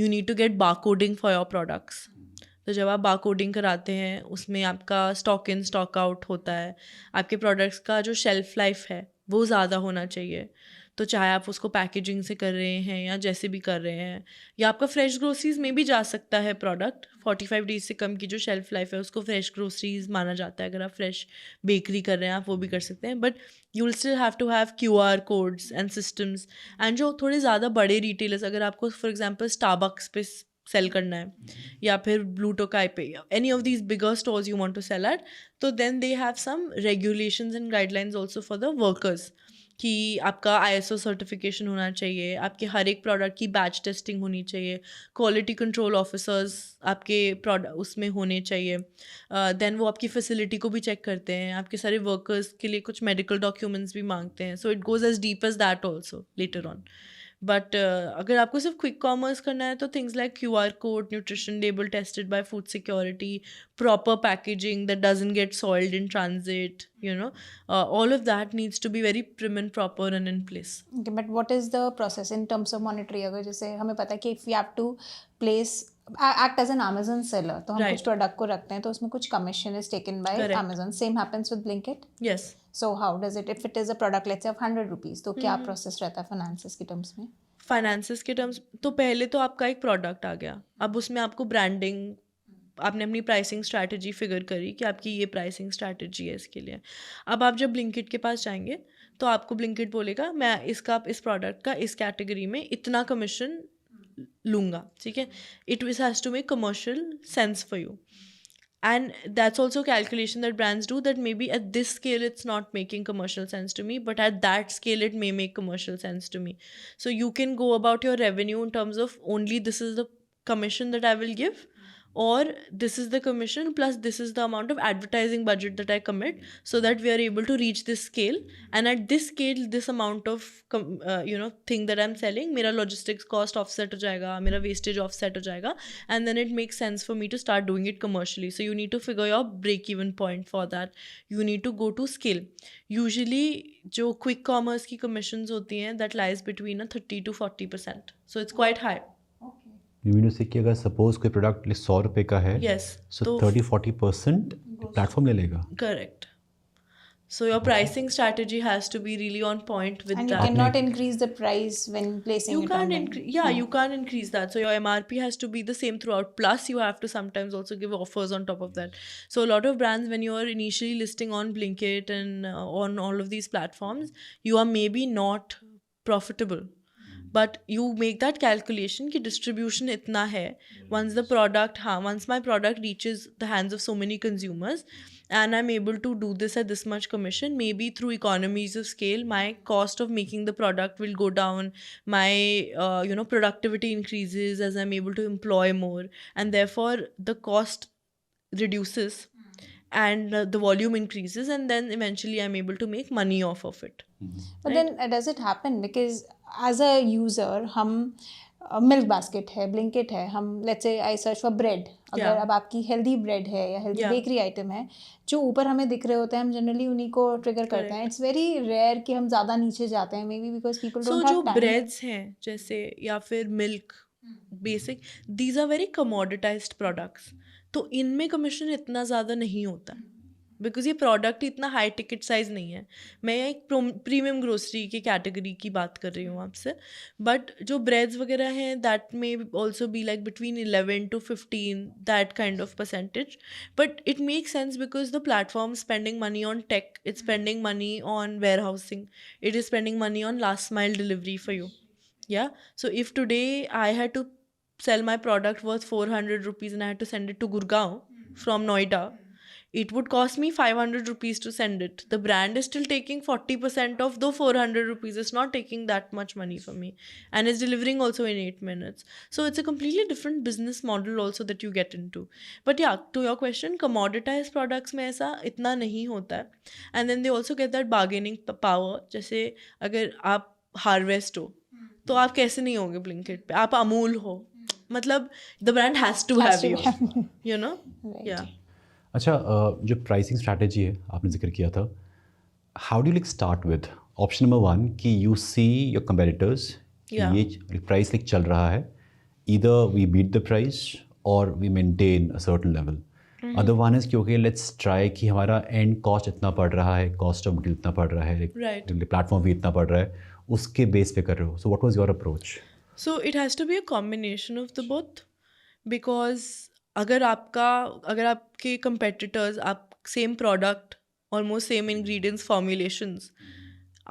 You need to get barcoding for your products. तो जब आप barcoding कराते हैं उसमें आपका stock in stock out होता है. आपके प्रोडक्ट्स का जो शेल्फ लाइफ है वो ज़्यादा होना चाहिए. तो चाहे आप उसको पैकेजिंग से कर रहे हैं या जैसे भी कर रहे हैं, या आपका फ्रेश ग्रोसरीज में भी जा सकता है प्रोडक्ट. 45 डेज से कम की जो शेल्फ लाइफ है उसको फ्रेश ग्रोसरीज माना जाता है. अगर आप फ्रेश बेकरी कर रहे हैं आप वो भी कर सकते हैं. But you will still have to have QR codes and systems. And जो थोड़े ज़्यादा बड़े रिटेलर्स, अगर आपको फॉर एग्जाम्पल स्टारबक्स पे सेल करना है या फिर ब्लू टोकाई पे, any of these bigger stores you want to sell at, तो then they have some regulations and guidelines also for the workers कि आपका ISO सर्टिफिकेशन होना चाहिए, आपके हर एक प्रोडक्ट की बैच टेस्टिंग होनी चाहिए, क्वालिटी कंट्रोल ऑफिसर्स आपके प्रोडक्ट उसमें होने चाहिए. देन वो आपकी फैसिलिटी को भी चेक करते हैं. आपके सारे वर्कर्स के लिए कुछ मेडिकल डॉक्यूमेंट्स भी मांगते हैं. So it goes as deep as that also later on. But अगर आपको सिर्फ क्विक कॉमर्स करना है तो things like QR code, nutrition label tested by food security, proper packaging that doesn't get soiled in transit, you know, all of that needs to be very prim and proper and in place. Okay, but what is the process in terms of monetary? अगर जैसे हमें पता है कि if we have to place act as an Amazon seller. तो हम Right. कुछ product को रखते हैं तो उसमें कुछ commission is taken by Correct. Amazon. Same happens with Blinkit. Yes. So how does it, if it is a product let's say of 100 rupees, तो क्या प्रोसेस रहता है फाइनेंसेस के टर्म्स में? फाइनेंसेस के टर्म्स तो पहले तो आपका एक प्रोडक्ट आ गया, अब उसमें आपको ब्रांडिंग, आपने अपनी प्राइसिंग स्ट्रैटेजी फिगर करी कि आपकी ये प्राइसिंग स्ट्रैटेजी है इसके लिए। अब आप जब ब्लिंकिट के पास जाएंगे तो आपको ब्लिंकिट बोलेगा मैं इस प्रोडक्ट का इस कैटेगरी में इतना कमीशन लूँगा, ठीक है। It has to make commercial sense for you, and that's also calculation that brands do, that maybe at this scale it's not making commercial sense to me, but at that scale it may make commercial sense to me. So you can go about your revenue in terms of only this is the commission that I will give, or this is the commission plus this is the amount of advertising budget that I commit, so that we are able to reach this scale, and at this scale this amount of thing that I'm selling, मेरा logistics cost offset हो जाएगा, मेरा wastage offset हो जाएगा, and then it makes sense for me to start doing it commercially. So you need to figure your break even point for that. You need to go to scale. Usually जो quick commerce की commissions होती हैं that lies between 30 to 40%. So it's quite high. You mean to say कि अगर suppose कोई product 100 रुपये का है, Yes. सो 30-40% प्लेटफॉर्म ले लेगा. Correct. So your pricing strategy has to be really on point with And you that. cannot increase the price when placing You it can't online. increase, you can't increase that. So your MRP has to be the same throughout. Plus you have to sometimes also give offers on top of that. So a lot of brands, when you are initially listing on Blinkit and on all of these platforms, you are maybe not profitable. But you make that calculation कि distribution इतना है. Once my product reaches the hands of so many consumers and I'm able to do this at this much commission, maybe through economies of scale, my cost of making the product will go down, my productivity increases as I'm able to employ more, and therefore the cost reduces and the volume increases, and then eventually I'm able to make money off of it. But then does it happen because as a user हम milk basket है, Blinkit है, हम let's say I search for bread, अगर अब आपकी healthy bread है या healthy bakery item है जो ऊपर हमें दिख रहे होते हैं, हम जनरली उन्हीं को ट्रिगर करते हैं. इट्स वेरी रेयर कि हम ज़्यादा नीचे जाते हैं, maybe because people don't have time. जो ब्रेड्स हैं जैसे या फिर milk basic, these are very commoditised products, तो इनमें कमीशन इतना ज़्यादा नहीं होता बिकॉज ये प्रोडक्ट इतना हाई टिकट साइज नहीं है. मैं एक प्रीमियम ग्रोसरी की कैटेगरी की बात कर रही हूँ आपसे. बट जो ब्रेड्स वगैरह हैं that may also be like between 11 to 15 that kind of percentage. But it make sense because the platform spending money on tech, it's spending money on warehousing, it is spending money on last mile delivery for you. Yeah. So if today I had to sell my product worth 400 rupees and I had to send it to Gurgaon from Noida, it would cost me 500 rupees to send it. The brand is still taking 40% of the 400 rupees. It's not taking that much money from me. And it's delivering also in 8 minutes. So it's a completely different business model also that you get into. But yeah, to your question, commoditized products में ऐसा इतना नहीं होता है. And then they also get that bargaining power. जैसे अगर आप Harvest हो तो आप कैसे नहीं होगे ब्लिंकिट पे, आप अमूल हो, मतलब the brand has to have you, you know. या अच्छा, जो प्राइसिंग स्ट्रैटेजी है आपने जिक्र किया था, how do like start with option number 1 कि यू सी योर कंपेटिटर्स, ये प्राइस लाइक चल रहा है, either we beat the price और we maintain a certain level. Other one is कि ओके लेट्स ट्राई कि हमारा एंड कॉस्ट इतना पड़ रहा है, कॉस्ट ऑफ मटेरियल इतना पड़ रहा है, प्लेटफॉर्म भी इतना पड़ रहा है, उसके बेस पे कर रहे हो. So what was your approach? So it has to be a combination of the both, because अगर आपके कंपेटिटर्स आप same product almost same ingredients formulations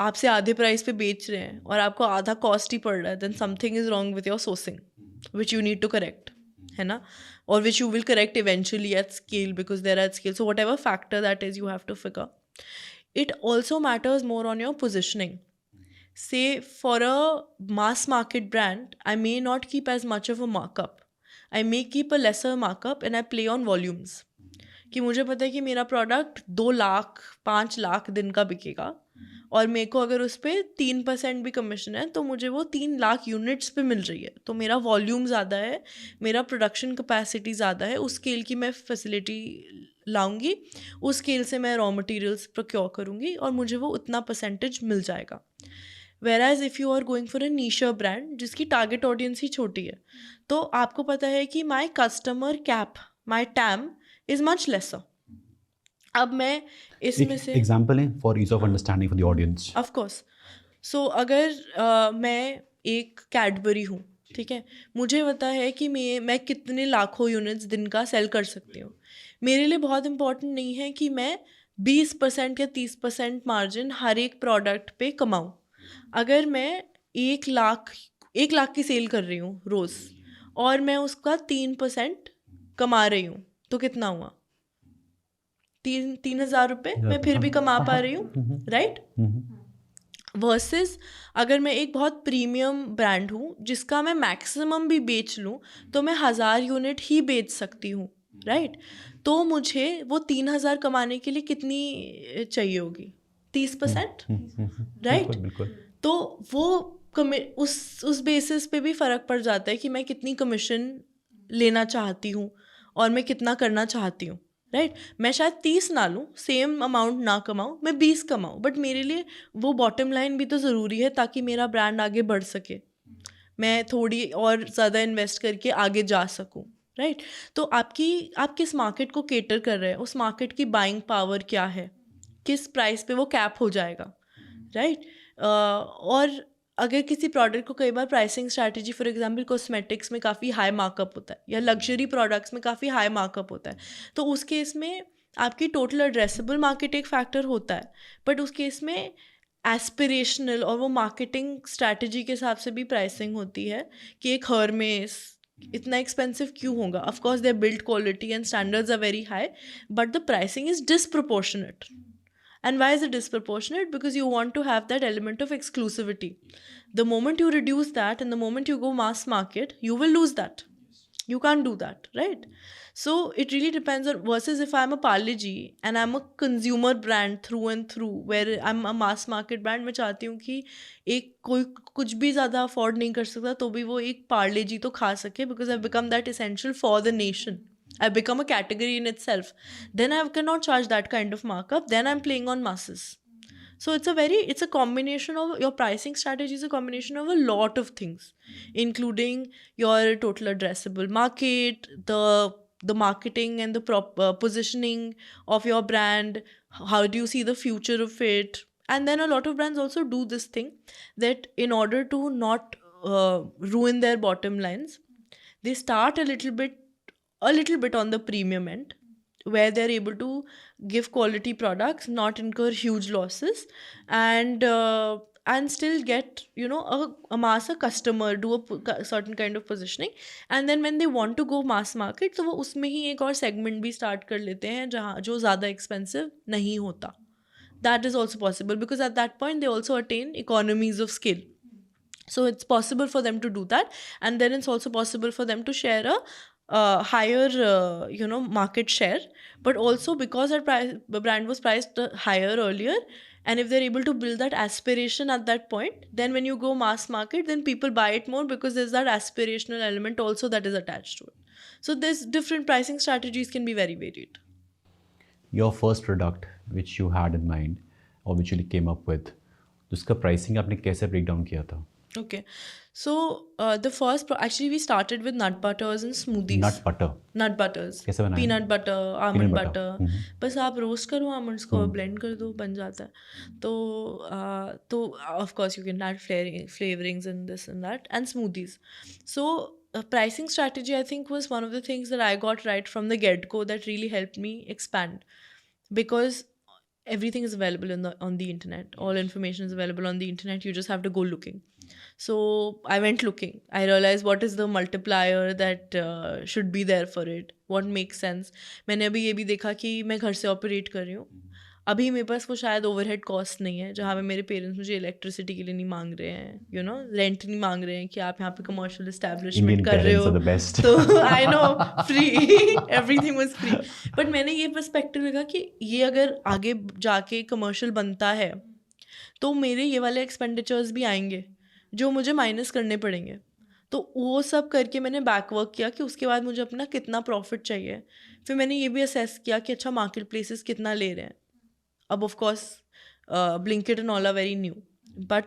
आपसे आधे प्राइस पे बेच रहे हैं और आपको आधा कॉस्ट ही पड़ रहा है, then something is wrong with your sourcing which you need to correct, है ना, और which you will correct eventually at scale because there are at scale. So whatever factor that is you have to figure. It also matters more on your positioning. Say for a mass market brand, I may not keep as much of a markup. I may keep a lesser markup and I play on volumes. कि मुझे पता है कि मेरा product 2 lakh 5 lakh दिन का बिकेगा और मेरे को अगर उस पर 3% भी कमीशन है तो मुझे वो 3 लाख यूनिट्स पे मिल रही है, तो मेरा वॉल्यूम ज़्यादा है, मेरा प्रोडक्शन कैपेसिटी ज़्यादा है, उस स्केल की मैं फैसिलिटी लाऊंगी, उस स्केल से मैं रॉ मटेरियल्स प्रोक्योर करूँगी और मुझे वो उतना परसेंटेज मिल जाएगा. Whereas if you are going for a niche brand जिसकी target audience ही छोटी है, तो आपको पता है कि my customer cap, my TAM is much lesser. अब मैं इसमें से एग्जाम्पल है for ease of understanding for the audience. Of course. So अगर मैं एक कैडबरी हूँ, ठीक है, मुझे पता है कि मैं कितने लाखों यूनिट्स दिन का सेल कर सकती हूँ. मेरे लिए बहुत इंपॉर्टेंट नहीं है कि मैं 20% या 30% मार्जिन हर एक प्रोडक्ट पे कमाऊँ. अगर मैं 1 लाख की सेल कर रही हूँ रोज़ और मैं उसका 3% कमा रही हूँ, तो कितना हुआ? 3,000 रुपये मैं फिर भी कमा पा रही हूँ, राइट? वर्सेस अगर मैं एक बहुत प्रीमियम ब्रांड हूँ जिसका मैं मैक्सिमम भी बेच लूँ तो मैं 1,000 यूनिट ही बेच सकती हूँ, राइट? तो मुझे वो 3,000 कमाने के लिए कितनी चाहिए होगी? 30%, राइट? तो वो उस बेसिस पे भी फ़र्क पड़ जाता है कि मैं कितनी कमीशन लेना चाहती हूँ और मैं कितना करना चाहती हूँ, राइट? मैं शायद 30 ना लूँ, सेम अमाउंट ना कमाऊँ, मैं 20 कमाऊँ, बट मेरे लिए वो बॉटम लाइन भी तो ज़रूरी है ताकि मेरा ब्रांड आगे बढ़ सके, मैं थोड़ी और ज़्यादा इन्वेस्ट करके आगे जा सकूँ, राइट? तो आप किस मार्केट को केटर कर रहे हैं, उस मार्केट की बाइंग पावर क्या है, किस प्राइस पे वो कैप हो जाएगा, राइट? और अगर किसी प्रोडक्ट को कई बार pricing strategy, for example cosmetics में काफ़ी हाई मार्कअप होता है या लग्जरी प्रोडक्ट्स में काफ़ी हाई मार्कअप होता है, तो उस केस में आपकी टोटल एड्रेसेबल मार्केट एक फैक्टर होता है, बट उस केस में एस्पिरेशनल और वो मार्केटिंग स्ट्रैटेजी के हिसाब से भी प्राइसिंग होती है कि एक हर्मेस इतना एक्सपेंसिव क्यों होगा. Of course their build quality and standards are very high, but the pricing is disproportionate. And why is it disproportionate? Because you want to have that element of exclusivity. The moment you reduce that and the moment you go mass market, you will lose that. You can't do that, right? So it really depends on, versus if I'm a Parle G and I'm a consumer brand through and through, where I'm a mass market brand, मैं चाहती हूँ कि एक कोई कुछ भी ज़्यादा afford नहीं कर सकता तो भी वो एक Parle G तो खा सके, because I've become that essential for the nation. I've become a category in itself. Then I cannot charge that kind of markup. Then I'm playing on masses. So it's a combination of, your pricing strategy is a combination of a lot of things, including your total addressable market, the marketing and the positioning of your brand. How do you see the future of it? And then a lot of brands also do this thing that in order to not ruin their bottom lines, they start a little bit on the premium end, where they're able to give quality products, not incur huge losses, and still get, amass a customer, do a certain kind of positioning, and then when they want to go mass market, तो वो उसमें ही एक और segment भी start कर लेते हैं जहाँ जो ज़्यादा expensive नहीं होता. That is also possible, because at that point they also attain economies of scale. So it's possible for them to do that, and then it's also possible for them to share a higher market share, but also because the brand was priced higher earlier, and if they're able to build that aspiration at that point, then when you go mass market, then people buy it more because there's that aspirational element also that is attached to it. So there's different pricing strategies can be very varied. Your first product which you had in mind or which you came up with, उसका pricing आपने कैसे break down किया था? Okay, so the first actually we started with nut butters and smoothies. Nut butters. कैसे बनाया? Peanut butter, almond butter. बस आप roast करो almonds को, blend कर दो, बन जाता है. तो of course you can add flavorings and this and that, and smoothies. So pricing strategy, I think, was one of the things that I got right from the get-go that really helped me expand, because everything is available on the internet. All information is available on the internet. You just have to go looking. So I went looking. I realized what is the multiplier that should be there for it. What makes sense. मैंने अभी ये भी देखा कि मैं घर से operate कर रही हूँ. अभी मेरे पास वो शायद ओवरहेड कॉस्ट नहीं है जहाँ पे मेरे पेरेंट्स मुझे इलेक्ट्रिसिटी के लिए नहीं मांग रहे हैं, रेंट नहीं मांग रहे हैं कि आप यहाँ पे कमर्शियल एस्टैब्लिशमेंट कर रहे हो, तो I know free, everything was free. But मैंने ये पर्सपेक्टिव देखा कि ये अगर आगे जाके कमर्शियल बनता है तो मेरे ये वाले एक्सपेंडिचर्स भी आएंगे जो मुझे माइनस करने पड़ेंगे. तो वो सब करके मैंने बैकवर्क किया कि उसके बाद मुझे अपना कितना प्रॉफिट चाहिए. फिर मैंने ये भी असेस किया कि अच्छा मार्केट प्लेसेस कितना ले रहे हैं. अब of course Blinkit and all are very new, but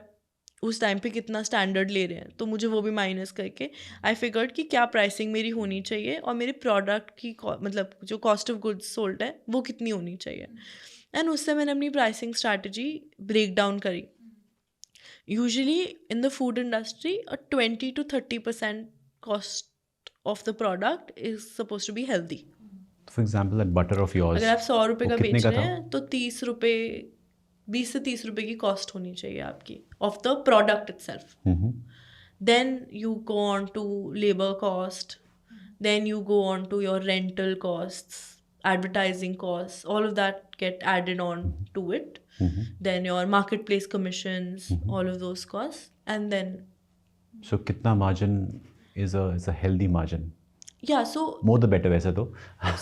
उस टाइम पे कितना स्टैंडर्ड ले रहे हैं, तो मुझे वो भी माइनस करके आई फिगर्ड कि क्या प्राइसिंग मेरी होनी चाहिए और मेरे प्रोडक्ट की मतलब जो कॉस्ट ऑफ गुड्स सोल्ड है वो कितनी होनी चाहिए, एंड उससे मैंने अपनी प्राइसिंग स्ट्रैटेजी ब्रेक डाउन करी. Usually in the food industry 20 to 30% cost of the product is suppose to be healthy. For example that butter of yours, अगर आप 100 रुपये का कितने बेच का रहे था? हैं तो 30 रुपये 20 से 30 रुपये की कॉस्ट होनी चाहिए आपकी of the product itself. Then you go on to labor cost, then you go on to your rental costs, advertising costs, all of that get added on to it. Then your marketplace commissions, all of those costs, and then So कितना margin is a healthy margin? yeah, so More the better वैसे तो.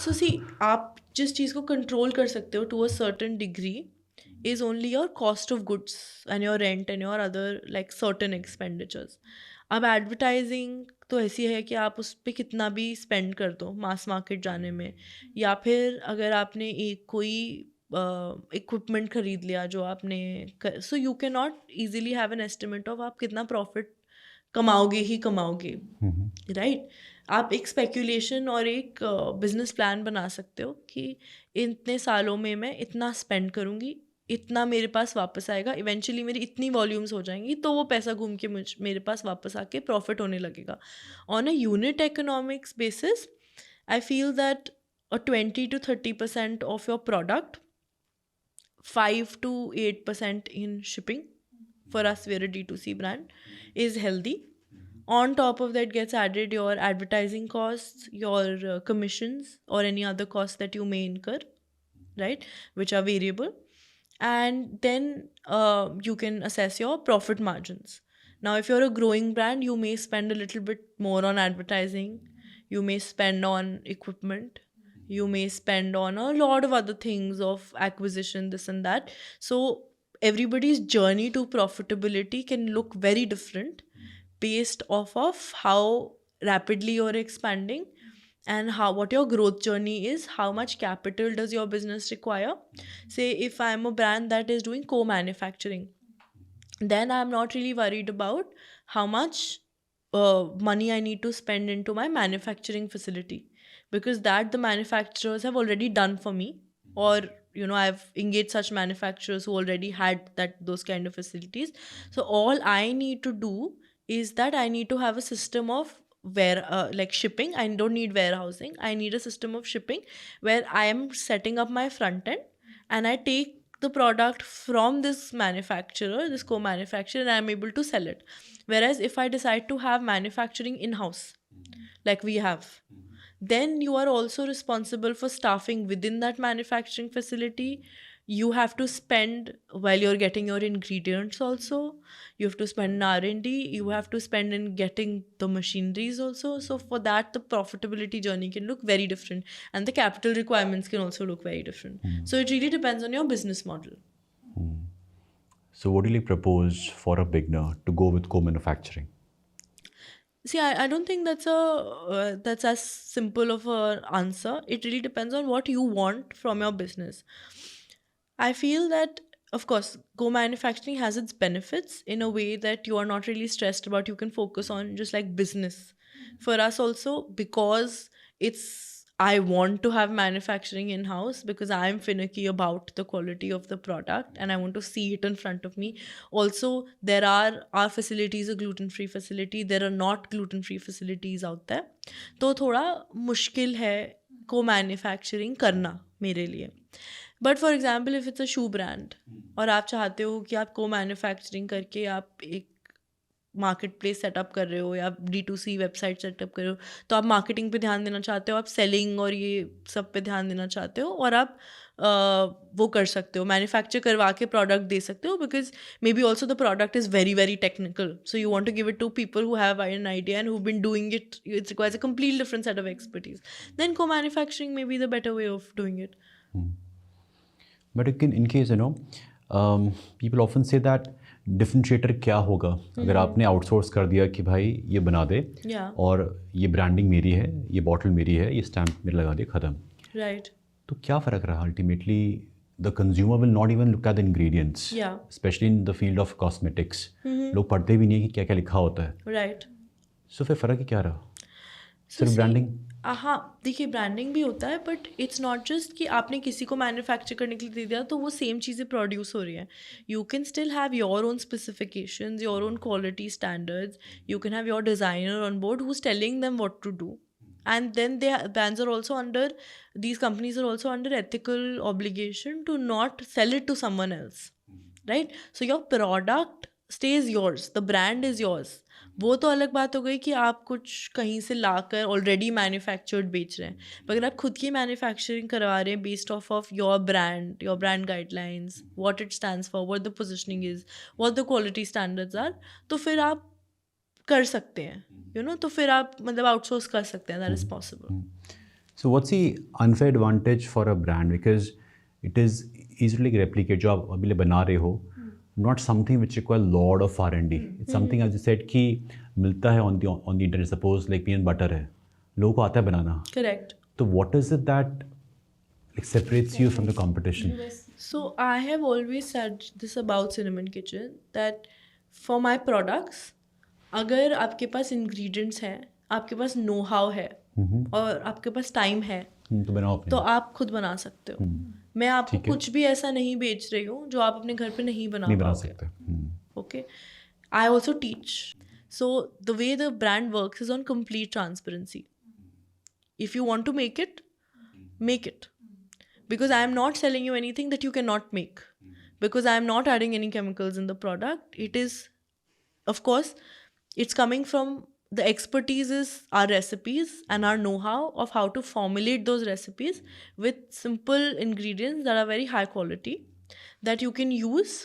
so see, आप जिस चीज़ को control कर सकते हो to a certain degree is only your cost of goods and your rent and your other like certain expenditures. अब advertising तो ऐसी है कि आप उस पर कितना भी स्पेंड कर दो मास मार्केट जाने में, या फिर अगर आपने एक कोई इक्विपमेंट खरीद लिया जो आपने, so you can not easily have an estimate of आप कितना प्रॉफिट कमाओगे ही कमाओगे, राइट. आप एक स्पेक्यूलेशन और एक बिजनेस प्लान बना सकते हो कि इतने सालों में मैं इतना स्पेंड करूँगी, इतना मेरे पास वापस आएगा, इवेंचुअली मेरी इतनी वॉल्यूम्स हो जाएंगी तो वो पैसा घूम के मेरे पास वापस आके प्रॉफिट होने लगेगा. On a unit economics basis I feel that 20 to 30% of your product, 5 to 8% in shipping, for us we're a D2C brand, is healthy. On top of that gets added your advertising costs, your commissions or any other costs that you may incur, right, which are variable. And then you can assess your profit margins. Now, if you're a growing brand, you may spend a little bit more on advertising. You may spend on equipment. You may spend on a lot of other things of acquisition, this and that. So everybody's journey to profitability can look very different based off of how rapidly you're expanding and what your growth journey is, how much capital does your business require. Say if I'm a brand that is doing co-manufacturing, then I'm not really worried about how much money I need to spend into my manufacturing facility, because that the manufacturers have already done for me, or I've engaged such manufacturers who already had those kind of facilities. So all I need to do is that I need to have a system of like shipping. I don't need warehousing. I need a system of shipping where I am setting up my front end and I take the product from this manufacturer, this co-manufacturer, and I'm able to sell it. Whereas if I decide to have manufacturing in-house, like we have, then you are also responsible for staffing within that manufacturing facility. You have to spend while you're getting your ingredients also. You have to spend in R&D. You have to spend in getting the machineries also. So for that, the profitability journey can look very different. And the capital requirements can also look very different. So it really depends on your business model. So what do you propose for a beginner to go with co-manufacturing? See, I don't think that's as simple of an answer. It really depends on what you want from your business. I feel that, of course, co-manufacturing has its benefits in a way that you are not really stressed about. You can focus on just like business. For us also, because I want to have manufacturing in-house because I'm finicky about the quality of the product and I want to see it in front of me. Also, our facility is a gluten-free facility. There are not gluten-free facilities out there. तो थोड़ा मुश्किल है co-manufacturing करना मेरे लिए. But for example if it's a shoe brand और आप चाहते हो कि आप को मैन्युफैक्चरिंग करके आप एक मार्केट प्लेस सेटअप कर रहे हो या आप D2C वेबसाइट सेटअप कर रहे हो, तो आप मार्केटिंग पे ध्यान देना चाहते हो, आप सेलिंग और ये सब पे ध्यान देना चाहते हो, और आप वो कर सकते हो, मैन्युफैक्चर करवा के प्रोडक्ट दे सकते हो, because maybe also the product is very very technical. So you want to give it to people who have an idea and who been doing it. It requires a complete different set of expertise. Then co manufacturing maybe the better way of doing it. But in case, people often say that differentiator क्या होगा अगर आपने outsource कर दिया कि भाई ये बना दे और ये ब्रांडिंग मेरी है, ये बॉटल मेरी है, ये स्टैम्प मेरे लगा दिया, ख़त्म. राइट. तो क्या फ़र्क रहा ultimately the consumer will not even look at the ingredients. Yeah. Especially in the field of cosmetics. लोग पढ़ते भी नहीं है कि क्या क्या लिखा होता है. Right. So फिर फ़र्क ही क्या रहा? So सिर्फ see, ब्रांडिंग. हाँ देखिए ब्रांडिंग भी होता है बट इट्स नॉट जस्ट कि आपने किसी को मैन्युफैक्चर करने के लिए दे दिया तो वो सेम चीज़ें प्रोड्यूस हो रही हैं. You can still have your own specifications, your own quality standards. You can have your designer on board who is telling them what to do. And then brands are also under, these companies are also under ethical obligation to not sell it to someone else, right? So your product stays yours, the brand is yours. वो तो अलग बात हो गई कि आप कुछ कहीं से लाकर ऑलरेडी मैन्युफैक्चर्ड बेच रहे हैं. पर अगर आप खुद की मैन्युफैक्चरिंग करवा रहे हैं based of your brand guidelines, what it stands for, what the positioning is, what the quality standards are, तो फिर आप कर सकते हैं, तो फिर आप मतलब आउटसोर्स कर सकते हैं. That is possible. So what's the unfair advantage for a brand, because it is easily replicate जो आप अभी बना रहे हो, not something which require lot of R&D. It's something as you said कि मिलता है on the internet. Suppose like peanut butter है, लोगों को आता है बनाना. Correct. तो what is it that like separates you from the competition? So I have always said this about Cinnamon Kitchen that for my products, अगर आपके पास ingredients हैं, आपके पास नो हाउ है और आपके पास टाइम है तो बनाओ अपने. तो आप खुद बना सकते हो. मैं आपको कुछ भी ऐसा नहीं बेच रही हूँ जो आप अपने घर पे नहीं बना सकते. Okay. I also teach. So the way the brand works is on complete transparency. If you want to make it because I am not selling you anything that you cannot make, because I am not adding any chemicals in the product. It is, of course, it's coming from the expertise is our recipes and our know-how of how to formulate those recipes with simple ingredients that are very high quality that you can use.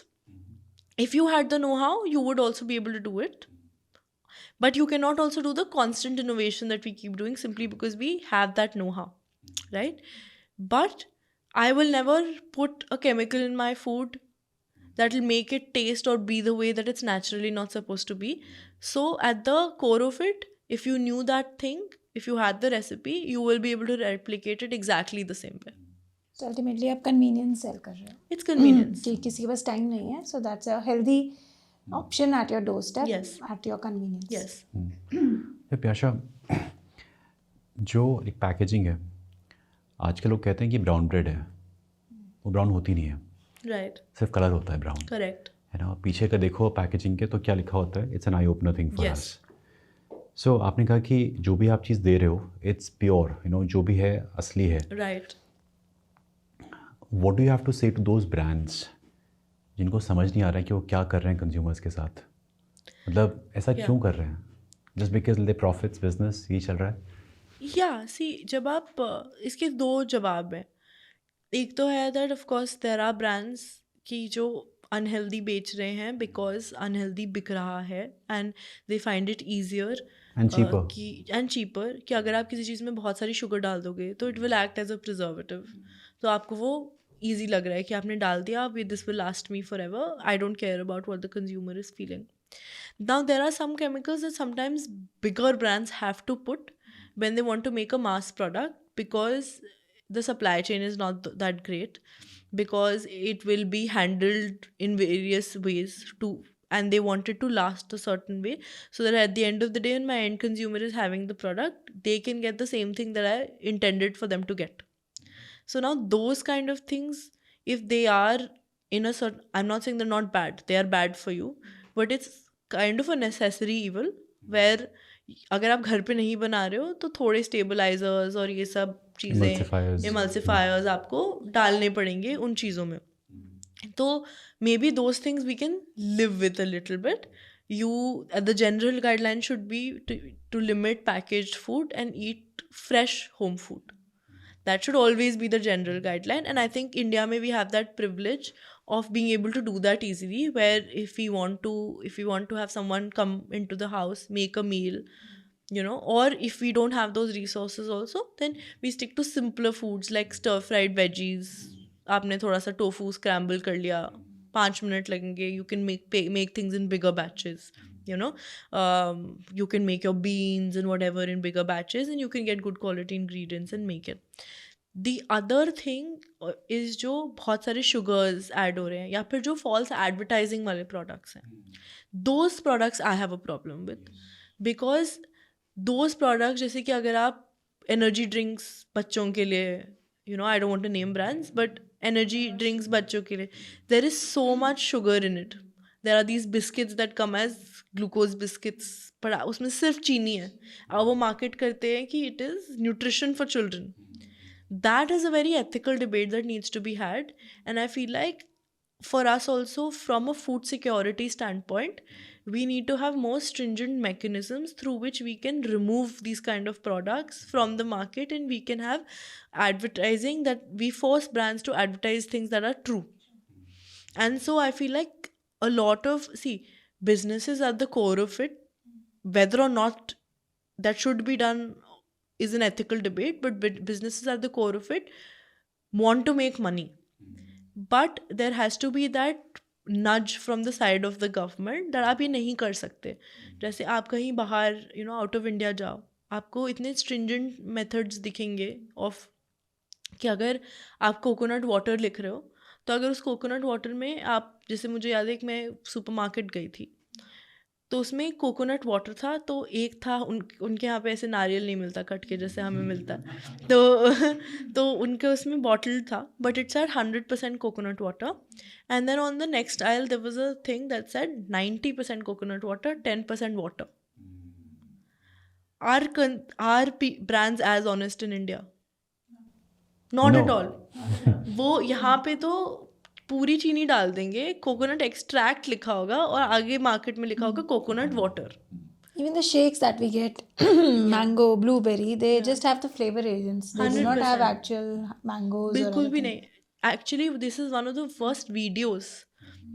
If you had the know-how, you would also be able to do it. But you cannot also do the constant innovation that we keep doing simply because we have that know-how, right? But I will never put a chemical in my food that will make it taste or be the way that it's naturally not supposed to be. So at the core of it, if you knew that thing, if you had the recipe, you will be able to replicate it exactly the same way. So ultimately आप convenience sell कर रहे हो. It's convenience. कि किसी के पास time नहीं है, so that's a healthy option at your doorstep. Yes. At your convenience. Yes. प्याशा, जो एक पैकेजिंग है, आजकल लोग कहते हैं कि ब्राउन ब्रेड है, वो ब्राउन होती नहीं है. Right. सिर्फ कलर होता है ब्राउन. Correct. है ना. पीछे का देखो पैकेजिंग के तो क्या लिखा होता है. It's an eye opener thing for Yes. अस. सो आपने कहा कि जो भी आप चीज़ दे रहे हो इट्स प्योर, जो भी है असली है. Right. What do you have to say to those brands जिनको समझ नहीं आ रहा है कि वो क्या कर रहे हैं कंज्यूमर्स के साथ? मतलब ऐसा क्यों कर रहे हैं? Just because they profits, business, ये चल रहा है. सी जब आप इसके दो जवाब हैं. एक तो है that of course there are brands की जो अनहेल्दी बेच रहे हैं बिकॉज अनहेल्दी बिक रहा है and they find it easier and cheaper कि अगर आप किसी चीज़ में बहुत सारी शुगर डाल दोगे तो it will act as a preservative. तो आपको वो ईजी लग रहा है कि आपने डाल दिया, अब this will last me forever, I don't care about what the consumer is feeling. Now there are some chemicals that sometimes bigger brands have to put when they want to make a mass product because the supply chain is not that great, because it will be handled in various ways and they want it to last a certain way so that at the end of the day when my end consumer is having the product, they can get the same thing that I intended for them to get. So now those kind of things, if they are in a certain, I'm not saying they're not bad, they are bad for you, but it's kind of a necessary evil where अगर आप घर पे नहीं बना रहे हो तो थोड़े स्टेबलाइजर्स और ये सब चीज़ें, इमल्सिफायर्स आपको डालने पड़ेंगे उन चीज़ों में. तो maybe those things we can live with a little bit. The general guideline should be to limit packaged food and eat fresh home food. That should always be the general guideline, and I think India में we have that privilege of being able to do that easily, where if we want to have someone come into the house, make a meal, or if we don't have those resources also, then we stick to simpler foods like stir fried veggies. आपने थोड़ा सा tofu scramble कर लिया, 5 minute लगेंगे. You can make things in bigger batches. You can make your beans and whatever in bigger batches and you can get good quality ingredients and make it. The other thing is जो बहुत सारे sugars add हो रहे हैं या फिर जो false advertising वाले products हैं, those products I have a problem with, because those products, जैसे कि अगर आप energy drinks बच्चों के लिए, I don't want to name brands, but energy drinks बच्चों के लिए, there is so much sugar in it. There are these biscuits that come as glucose biscuits, पर उसमें सिर्फ चीनी है और वो मार्केट करते हैं कि it is nutrition for children. That is a very ethical debate that needs to be had, and I feel like for us also, from a food security standpoint, we need to have more stringent mechanisms through which we can remove these kind of products from the market, and we can have advertising that we force brands to advertise things that are true. And so I feel like a lot of, businesses at the core of it, whether or not that should be done is an ethical debate, but businesses at the core of it want to make money. But there has to be that nudge from the side of the government that आप ये नहीं कर सकते. जैसे आप कहीं बाहर out of India जाओ, आपको इतने stringent methods दिखेंगे of कि अगर आप कोकोनट वाटर लिख रहे हो, तो अगर उस कोकोनट वाटर में आप, जैसे मुझे याद है कि मैं सुपरमार्केट गई थी, तो उसमें कोकोनट वाटर था, तो एक था उनके यहाँ पे ऐसे नारियल नहीं मिलता कट के जैसे हमें मिलता, तो उनके उसमें बॉटल था, but it said 100% coconut water, and then on the next aisle there was a thing that said 90% coconut water, 10% water. Are brands as honest in India? Not at all. वो यहाँ पे तो पूरी चीनी डाल देंगे, कोकोनट एक्सट्रैक्ट लिखा होगा और आगे मार्केट में लिखा होगा coconut water. Even the shakes that we get, mango, blueberry, they just have the flavor agents. They do not have 100%. actual mangoes. बिल्कुल भी नहीं. Actually, this is one of the first videos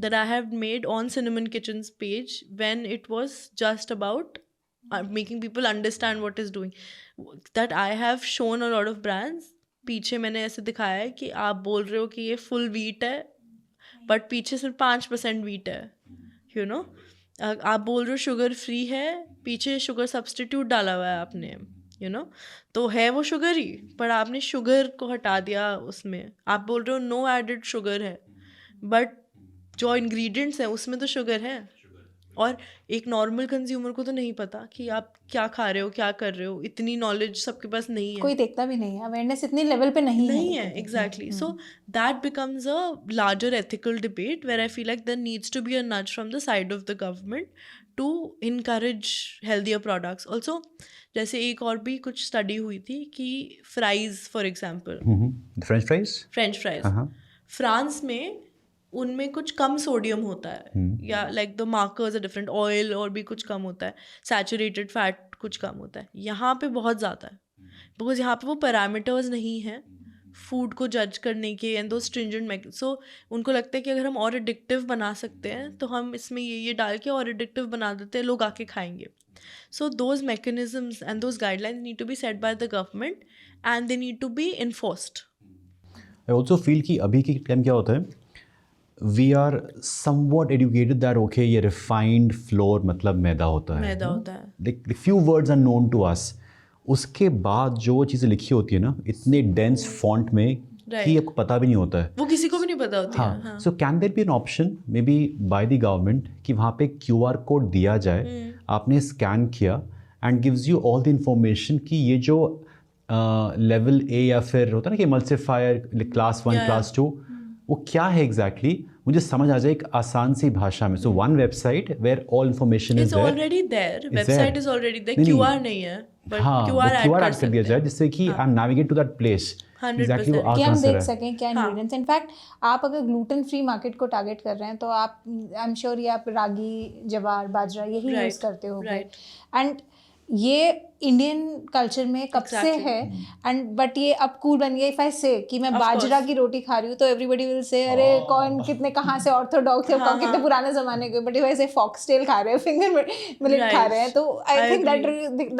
that I have made on Cinnamon Kitchen's page when it was just about making people understand what is doing. That I have shown a lot of brands. पीछे मैंने ऐसे दिखाया है कि आप बोल रहे हो कि ये फुल वीट है, बट पीछे सिर्फ 5% वीट है. आप बोल रहे हो शुगर फ्री है, पीछे शुगर सब्सटीट्यूट डाला हुआ है आपने, तो है वो शुगर ही, पर आपने शुगर को हटा दिया उसमें. आप बोल रहे हो नो एडेड शुगर है, बट जो इंग्रेडिएंट्स हैं उसमें तो शुगर है. और एक नॉर्मल कंज्यूमर को तो नहीं पता कि आप क्या खा रहे हो, क्या कर रहे हो. इतनी नॉलेज सबके पास नहीं है, कोई देखता भी नहीं है, अवेयरनेस इतनी लेवल पे नहीं है. Exactly. So that becomes a larger ethical debate where I feel like there needs to be a nudge from the side of the government to encourage healthier products. Also जैसे एक और भी कुछ study हुई थी कि fries for example, French fries France में उनमें कुछ कम सोडियम होता है, या like the markers are different, oil और भी कुछ कम होता है, सैचुरेटेड फैट कुछ कम होता है. यहाँ पे बहुत ज़्यादा है, बिकॉज यहाँ पे वो पैरामीटर्स नहीं हैं फूड को जज करने के, एंड दो स्ट्रिंजेंट. सो उनको लगता है कि अगर हम और एडिक्टिव बना सकते हैं तो हम इसमें ये डाल के और एडिक्टिव बना देते हैं, लोग आके खाएंगे. So those mechanisms and those guidelines need to be set by the government and they need to be enforced. I also feel कि अभी के टाइम क्या होता है, we are somewhat educated that okay ये रिफाइंड फ्लोर मतलब मैदा होता है, like few words are known to us. उसके बाद जो चीज़ें लिखी होती है ना इतने डेंस फॉन्ट में कि आपको पता भी नहीं होता है, वो किसी को भी नहीं पता होती है. हाँ. So can there be an option maybe by the government कि वहाँ पे QR कोड दिया जाए, आपने स्कैन किया and gives you all the information कि ये जो लेवल A या फिर होता है ना कि एमल्सिफायर क्लास 1 क्लास 2 वो क्या है एग्जैक्टली, मुझे समझ आ जाए एक आसान सी भाषा में. So one website where all information is already there, website is already there, QR नहीं है, बट QR ऐड कर दिया जाए जिससे कि I am navigate to that place exactly कि हम देख सकें क्या इंग्रेडिएंट्स. इनफैक्ट आप अगर ग्लूटेन फ्री मार्केट को टारगेट कर रहे हैं तो आप, आई एम श्योर ये आप रागी, ज्वार, बाजरा यही यूज करते हो, एंड ये इंडियन कल्चर में कब से है, एंड बट ये अब कूल बन गया. इफ आई से कि मैं बाजरा की रोटी खा रही हूँ तो एवरीबॉडी विल से अरे कौन कितने कहाँ से ऑर्थोडॉक्स है, कौन कितने पुराने जमाने के. बट इफ आई से फॉक्सटेल खा रहे हैं, फिंगर मिलेट खा रहे हैं, तो I think that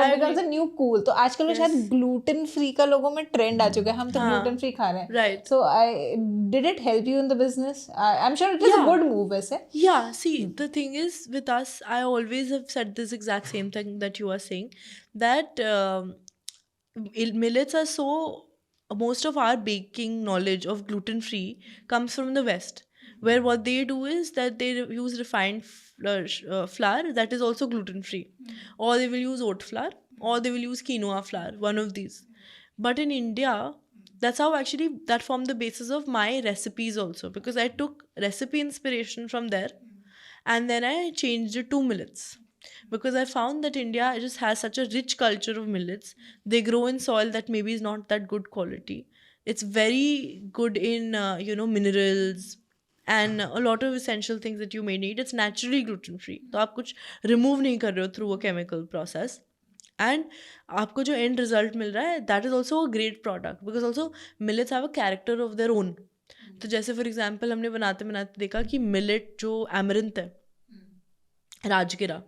becomes a new cool. तो आजकल में शायद ग्लूटेन फ्री का लोगों में ट्रेंड आ चुका है, हम तो ग्लूटेन फ्री खा रहे हैं. So I did it help you in the business? I am sure it was a good move वैसे. Yeah, see, the thing is with us, I always have said this exact same thing that you are saying, that millets are so most of our baking knowledge of gluten free comes from the West, where what they do is that they use refined flour that is also gluten free, or they will use oat flour, or they will use quinoa flour, one of these. But in India, that's how actually that formed the basis of my recipes also, because I took recipe inspiration from there and then I changed it to millets, because I found that India just has such a rich culture of millets. They grow in soil that maybe is not that good quality. It's very good in minerals and a lot of essential things that you may need. It's naturally gluten free, तो आप कुछ remove नहीं कर रहे हो through a chemical process. And आपको जो end result मिल रहा है, that is also a great product, because also millets have a character of their own. तो जैसे फॉर एग्जाम्पल हमने बनाते बनाते देखा कि मिलेट जो एमरंथ है, राजगिरा,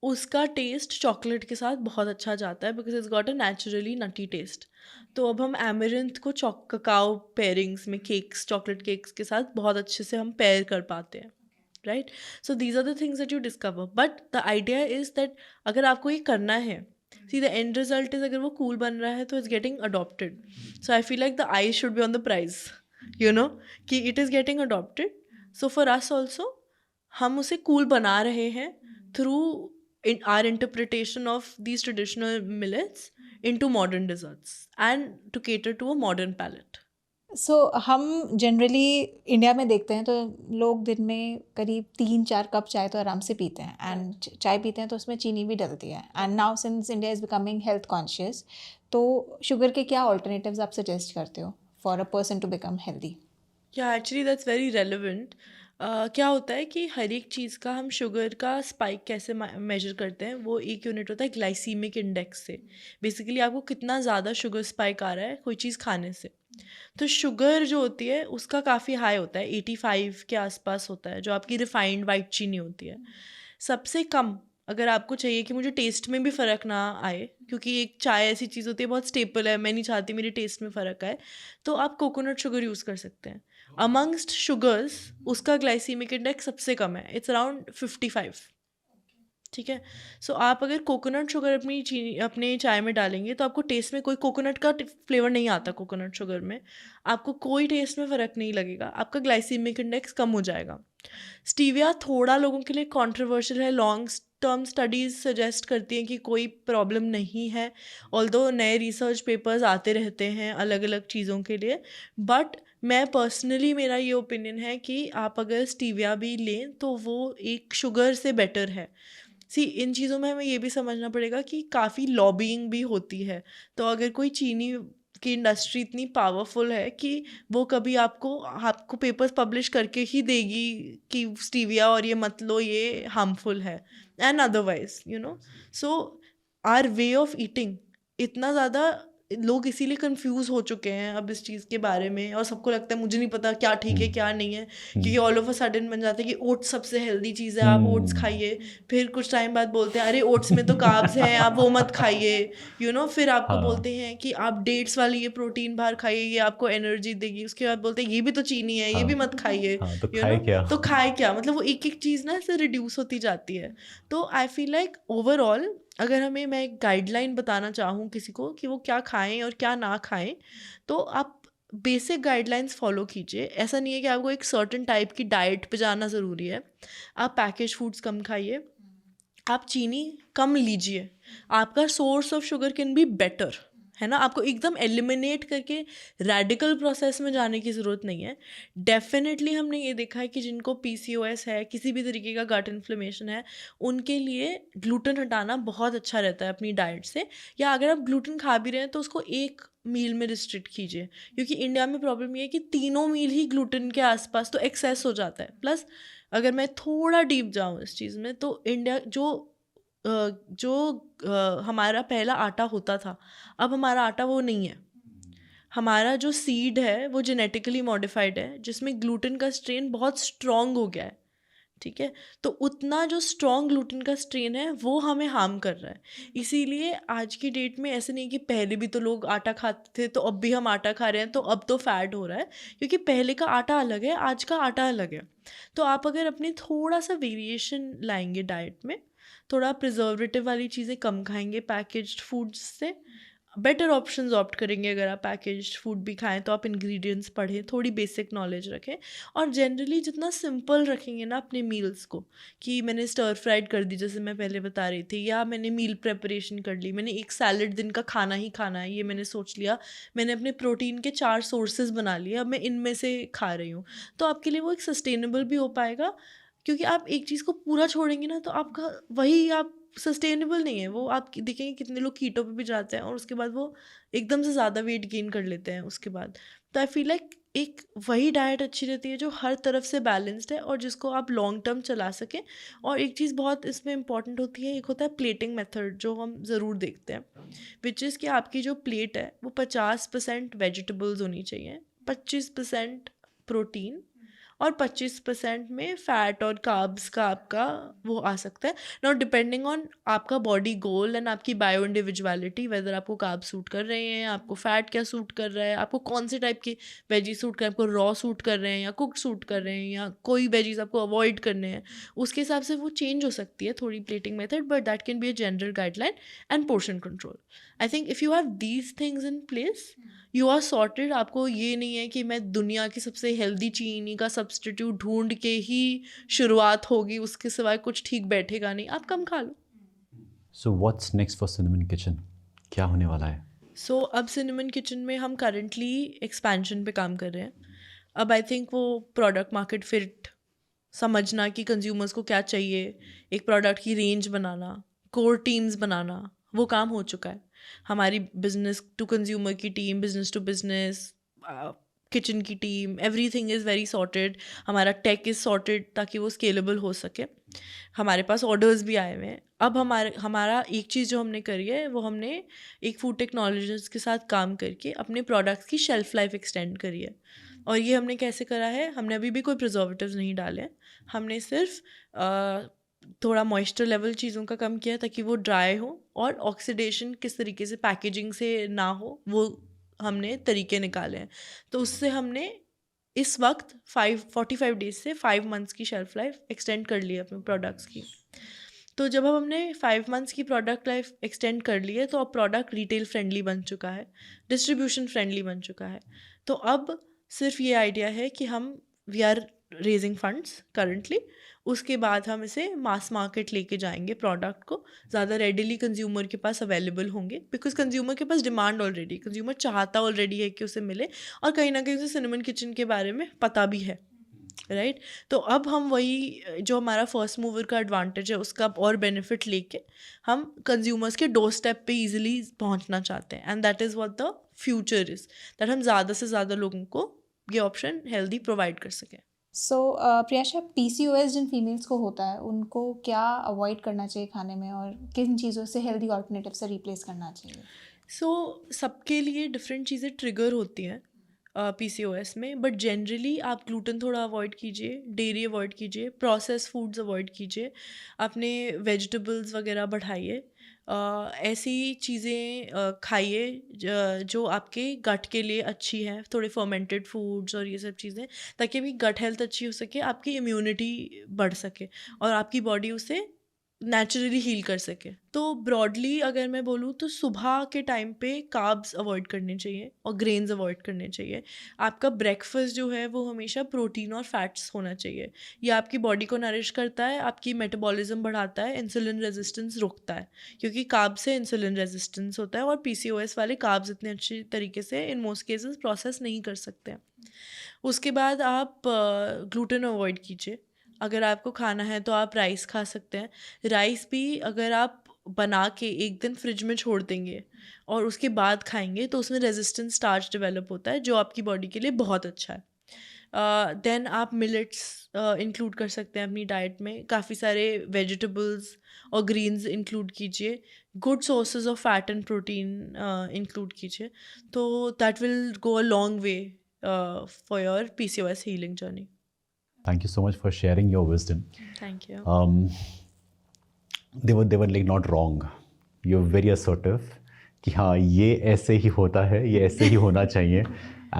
उसका टेस्ट चॉकलेट के साथ बहुत अच्छा जाता है, because it's got a naturally nutty taste. तो अब हम एमरंथ को ककाओ पेयरिंग्स में केक्स, चॉकलेट केक्स के साथ बहुत अच्छे से हम पेयर कर पाते हैं, right. So these are the things that you discover. But the idea is that अगर आपको ये करना है, see the end result is, अगर वो कूल बन रहा है तो it's getting adopted. So I feel like the eye should be on the prize, कि it is getting adopted. So for us also हम उसे कूल बना रहे हैं through in our interpretation of these traditional millets into modern desserts and to cater to a modern palate. So हम generally India में देखते हैं तो लोग दिन में करीब 3-4 कप चाय तो आराम से पीते हैं, एंड चाय पीते हैं तो उसमें चीनी भी डलती है. And now since India is becoming health conscious, तो शुगर के क्या ऑल्टरनेटिव्स आप सजेस्ट करते हो for a person to become healthy? या एक्चुअली दैट्स वेरी रेलिवेंट. क्या होता है कि हर एक चीज़ का हम शुगर का स्पाइक कैसे मेजर करते हैं, वो एक यूनिट होता है ग्लाइसीमिक इंडेक्स से. बेसिकली आपको कितना ज़्यादा शुगर स्पाइक आ रहा है कोई चीज़ खाने से. तो शुगर जो होती है उसका काफ़ी हाई होता है, 85 के आसपास होता है, जो आपकी रिफाइंड वाइट चीनी होती है. सबसे कम अगर आपको चाहिए कि मुझे टेस्ट में भी फ़र्क ना आए, क्योंकि एक चाय ऐसी चीज़ होती है बहुत स्टेपल है, मैं नहीं चाहती मेरे टेस्ट में फ़र्क आए, तो आप कोकोनट शुगर यूज़ कर सकते हैं. अमंगस्ट शुगर्स उसका ग्लाइसीमिक इंडेक्स सबसे कम है, इट्स अराउंड 55. ठीक है. सो आप अगर कोकोनट शुगर अपनी चीनी अपने चाय में डालेंगे तो आपको टेस्ट में कोई कोकोनट का फ्लेवर नहीं आता. कोकोनट शुगर में आपको कोई टेस्ट में फ़र्क नहीं लगेगा, आपका ग्लाइसीमिक इंडेक्स कम हो जाएगा. स्टीविया थोड़ा लोगों के लिए कॉन्ट्रोवर्शियल है. लॉन्ग टर्म स्टडीज़ सजेस्ट करती हैं कि कोई प्रॉब्लम नहीं है, ऑल्दो नए रिसर्च पेपर्स आते रहते हैं अलग अलग चीज़ों के लिए. बट मैं पर्सनली, मेरा ये ओपिनियन है कि आप अगर स्टीविया भी लें तो वो एक शुगर से बेटर है. सी इन चीज़ों में हमें ये भी समझना पड़ेगा कि काफ़ी लॉबिंग भी होती है. तो अगर कोई चीनी की इंडस्ट्री इतनी पावरफुल है कि वो कभी आपको पेपर्स पब्लिश करके ही देगी कि स्टीविया और ये मत लो, ये हार्मफुल है, and otherwise so our way of eating इतना ज़्यादा लोग इसीलिए कंफ्यूज हो चुके हैं अब इस चीज़ के बारे में, और सबको लगता है मुझे नहीं पता क्या ठीक है क्या नहीं है, क्योंकि ऑल ऑफ अ सडन बन जाता है कि ओट्स सबसे हेल्दी चीज़ है, आप ओट्स खाइए. फिर कुछ टाइम बाद बोलते हैं अरे ओट्स में तो कार्ब्स हैं, आप वो मत खाइए. फिर आपको बोलते हैं कि आप डेट्स वाली ये प्रोटीन बार खाइए, ये आपको एनर्जी देगी. उसके बाद बोलते हैं ये भी तो चीनी है, ये भी मत खाइए. तो खाए क्या, मतलब वो एक एक चीज़ ना ऐसे रिड्यूस होती जाती है. तो आई फील लाइक ओवरऑल अगर मैं एक गाइडलाइन बताना चाहूँ किसी को कि वो क्या खाएं और क्या ना खाएं, तो आप बेसिक गाइडलाइंस फॉलो कीजिए. ऐसा नहीं है कि आपको एक सर्टेन टाइप की डाइट पे जाना ज़रूरी है. आप पैकेज फूड्स कम खाइए, आप चीनी कम लीजिए, आपका source of sugar can be better, है ना. आपको एकदम एलिमिनेट करके रेडिकल प्रोसेस में जाने की ज़रूरत नहीं है. डेफिनेटली हमने ये देखा है कि जिनको PCOS है, किसी भी तरीके का गट इन्फ्लेमेशन है, उनके लिए ग्लूटेन हटाना बहुत अच्छा रहता है अपनी डाइट से. या अगर आप ग्लूटेन खा भी रहे हैं तो उसको एक मील में रिस्ट्रिक्ट कीजिए, क्योंकि इंडिया में प्रॉब्लम ये है कि 3 मील ही ग्लूटेन के आसपास तो एक्सेस हो जाता है. प्लस अगर मैं थोड़ा डीप जाऊँ इस चीज़ में, तो इंडिया जो हमारा पहला आटा होता था, अब हमारा आटा वो नहीं है. हमारा जो सीड है वो जेनेटिकली मॉडिफाइड है, जिसमें ग्लूटेन का स्ट्रेन बहुत स्ट्रॉन्ग हो गया है. ठीक है. तो उतना जो स्ट्रॉन्ग ग्लूटेन का स्ट्रेन है वो हमें हार्म कर रहा है. इसीलिए आज की डेट में ऐसे नहीं कि पहले भी तो लोग आटा खाते थे तो अब भी हम आटा खा रहे हैं तो अब तो फैट हो रहा है, क्योंकि पहले का आटा अलग है, आज का आटा अलग है. तो आप अगर अपने थोड़ा सा वेरिएशन लाएंगे डाइट में, थोड़ा प्रिजर्वेटिव वाली चीज़ें कम खाएंगे पैकेज्ड फूड्स से, बेटर ऑप्शंस ऑप्ट करेंगे। अगर आप पैकेज्ड फूड भी खाएं तो आप इंग्रेडिएंट्स पढ़ें, थोड़ी बेसिक नॉलेज रखें, और जनरली जितना सिंपल रखेंगे ना अपने मील्स को, कि मैंने स्टर फ्राइड कर दी जैसे मैं पहले बता रही थी, या मैंने मील प्रेपरेशन कर ली, मैंने एक सैलड दिन का खाना ही खाना है ये मैंने सोच लिया, मैंने अपने प्रोटीन के 4 सोर्सेज बना लिए, अब मैं इनमें से खा रही हूँ, तो आपके लिए वो एक सस्टेनेबल भी हो पाएगा। क्योंकि आप एक चीज़ को पूरा छोड़ेंगे ना तो आपका वही आप सस्टेनेबल नहीं है वो। आप देखेंगे कितने लोग कीटो पे भी जाते हैं और उसके बाद वो एकदम से ज़्यादा वेट गेन कर लेते हैं उसके बाद। तो आई फील लाइक एक वही डाइट अच्छी रहती है जो हर तरफ से बैलेंस्ड है और जिसको आप लॉन्ग टर्म चला सकें। और एक चीज़ बहुत इसमें इंपॉर्टेंट होती है, एक होता है प्लेटिंग मेथड जो हम ज़रूर देखते हैं, विच इज़ कि आपकी जो प्लेट है वो 50% वेजिटेबल्स होनी चाहिए, 25% प्रोटीन और 25% में फ़ैट और कार्ब्स का आपका वो आ सकता है। नॉट डिपेंडिंग ऑन आपका बॉडी गोल एंड आपकी बायो इंडिविजुअलिटी, वेदर आपको कार्ब सूट कर रहे हैं, आपको फ़ैट क्या सूट कर रहा है, आपको कौन से टाइप के वेजी सूट कर, आपको रॉ सूट कर रहे हैं या कुक सूट कर रहे हैं, या कोई वेजीज आपको अवॉइड करने हैं, उसके हिसाब से वो चेंज हो सकती है थोड़ी plating method, but that can be a general guideline. And portion control, I think if you have these things in place you are sorted. आपको ये नहीं है कि मैं दुनिया की सबसे हेल्दी चीनी का सब्स्टिट्यूट ढूंढ के ही शुरुआत होगी, उसके सिवाय कुछ ठीक बैठेगा नहीं, आप कम खा लो। So what's next for Cinnamon Kitchen, क्या होने वाला है? सो अब सिनेमन किचन में हम करंटली एक्सपेंशन पे काम कर रहे हैं। अब आई थिंक वो प्रोडक्ट मार्केट फिट समझना कि कंज्यूमर्स को क्या चाहिए, एक प्रोडक्ट की रेंज बनाना, कोर टीम्स बनाना, वो काम हो चुका है। हमारी बिजनेस टू कंज्यूमर की टीम, बिजनेस टू बिजनेस, किचन की टीम, एवरीथिंग इज़ वेरी सॉर्टेड। हमारा टेक इज़ सॉर्टेड ताकि वो स्केलेबल हो सके। हमारे पास ऑर्डर्स भी आए हुए हैं। अब हमारा एक चीज़ जो हमने करी है वो हमने एक फूड टेक्नोलॉजिस्ट के साथ काम करके अपने प्रोडक्ट्स की शेल्फ़ लाइफ एक्सटेंड करी है। और ये हमने कैसे करा है, हमने अभी भी कोई प्रिजर्वेटिव्स नहीं डाले हैं, हमने सिर्फ थोड़ा मॉइस्चर लेवल चीज़ों का कम किया ताकि वो ड्राई हो, और ऑक्सीडेशन किस तरीके से पैकेजिंग से ना हो वो हमने तरीके निकाले हैं। तो उससे हमने इस वक्त 45 डेज से 5 मंथ्स की शेल्फ़ लाइफ एक्सटेंड कर ली है अपने प्रोडक्ट्स की। तो जब अब हमने 5 मंथ्स की प्रोडक्ट लाइफ एक्सटेंड कर ली है तो अब प्रोडक्ट रिटेल फ्रेंडली बन चुका है, डिस्ट्रीब्यूशन फ्रेंडली बन चुका है। तो अब सिर्फ ये आइडिया है कि हम we are raising funds currently, उसके बाद हम इसे मास मार्केट लेके जाएंगे, प्रोडक्ट को ज़्यादा रेडिली कंज्यूमर के पास अवेलेबल होंगे, बिकॉज कंज्यूमर के पास डिमांड ऑलरेडी, कंज्यूमर चाहता ऑलरेडी है कि उसे मिले, और कहीं ना कहीं उसे सिनेमन किचन के बारे में पता भी है, राइट। तो अब हम वही जो हमारा फर्स्ट मूवर का एडवांटेज है उसका और बेनिफिट लेके हम कंज्यूमर्स के डोर स्टेप पे इजीली पहुंचना चाहते हैं, and that is what the future is, that हम ज़्यादा से ज़्यादा लोगों को ये ऑप्शन हेल्दी प्रोवाइड कर सकें। सो प्रियाशा, PCOS जिन फीमेल्स को होता है उनको क्या अवॉइड करना चाहिए खाने में, और किन चीज़ों से हेल्दी ऑल्टरनेटिव से रिप्लेस करना चाहिए? सबके लिए डिफरेंट चीज़ें ट्रिगर होती हैं PCOS में, बट जनरली आप ग्लूटेन थोड़ा अवॉइड कीजिए, डेयरी अवॉइड कीजिए, प्रोसेस फूड्स अवॉइड कीजिए, अपने वेजिटेबल्स वगैरह बढ़ाइए, ऐसी चीज़ें खाइए जो आपके गट के लिए अच्छी हैं, थोड़े फर्मेंटेड फूड्स और ये सब चीज़ें, ताकि आपकी गट हेल्थ अच्छी हो सके, आपकी इम्यूनिटी बढ़ सके और आपकी बॉडी उसे नेचुरली हील कर सके। तो ब्रॉडली अगर मैं बोलूँ तो सुबह के टाइम पे कार्ब्स अवॉइड करने चाहिए और ग्रेन्स अवॉइड करने चाहिए। आपका ब्रेकफास्ट जो है वो हमेशा प्रोटीन और फैट्स होना चाहिए। ये आपकी बॉडी को नरिश करता है, आपकी मेटाबॉलिज्म बढ़ाता है, इंसुलिन रेजिस्टेंस रोकता है, क्योंकि कार्ब से इंसुलिन रेजिस्टेंस होता है और PCOS वाले कार्ब्स इतने अच्छी तरीके से इन मोस्ट केसेस प्रोसेस नहीं कर सकते। उसके बाद आप ग्लूटेन अवॉइड कीजिए। अगर आपको खाना है तो आप राइस खा सकते हैं। राइस भी अगर आप बना के एक दिन फ्रिज में छोड़ देंगे और उसके बाद खाएंगे तो उसमें रेजिस्टेंस स्टार्च डेवलप होता है जो आपकी बॉडी के लिए बहुत अच्छा है। देन आप मिलेट्स इंक्लूड कर सकते हैं अपनी डाइट में, काफ़ी सारे वेजिटेबल्स और ग्रीन्स इंक्लूड कीजिए, good sources of fat and protein include कीजिए, तो that will go a long way for your PCOS healing journey. Thank you so much for sharing your wisdom. Thank you. They were like not wrong. You're very assertive कि हाँ ये ऐसे ही होता है, ये ऐसे ही होना चाहिए,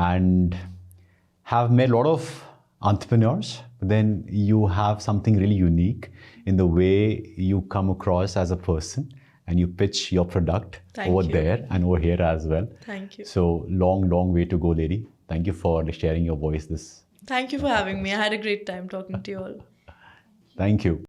and have met a lot of entrepreneurs. Then you have something really unique in the way you come across as a person, and you pitch your product Thank over you. there and over here as well. Thank you. So long way to go, lady. Thank you for sharing your voice. Thank you for having me. I had a great time talking to you all. Thank you.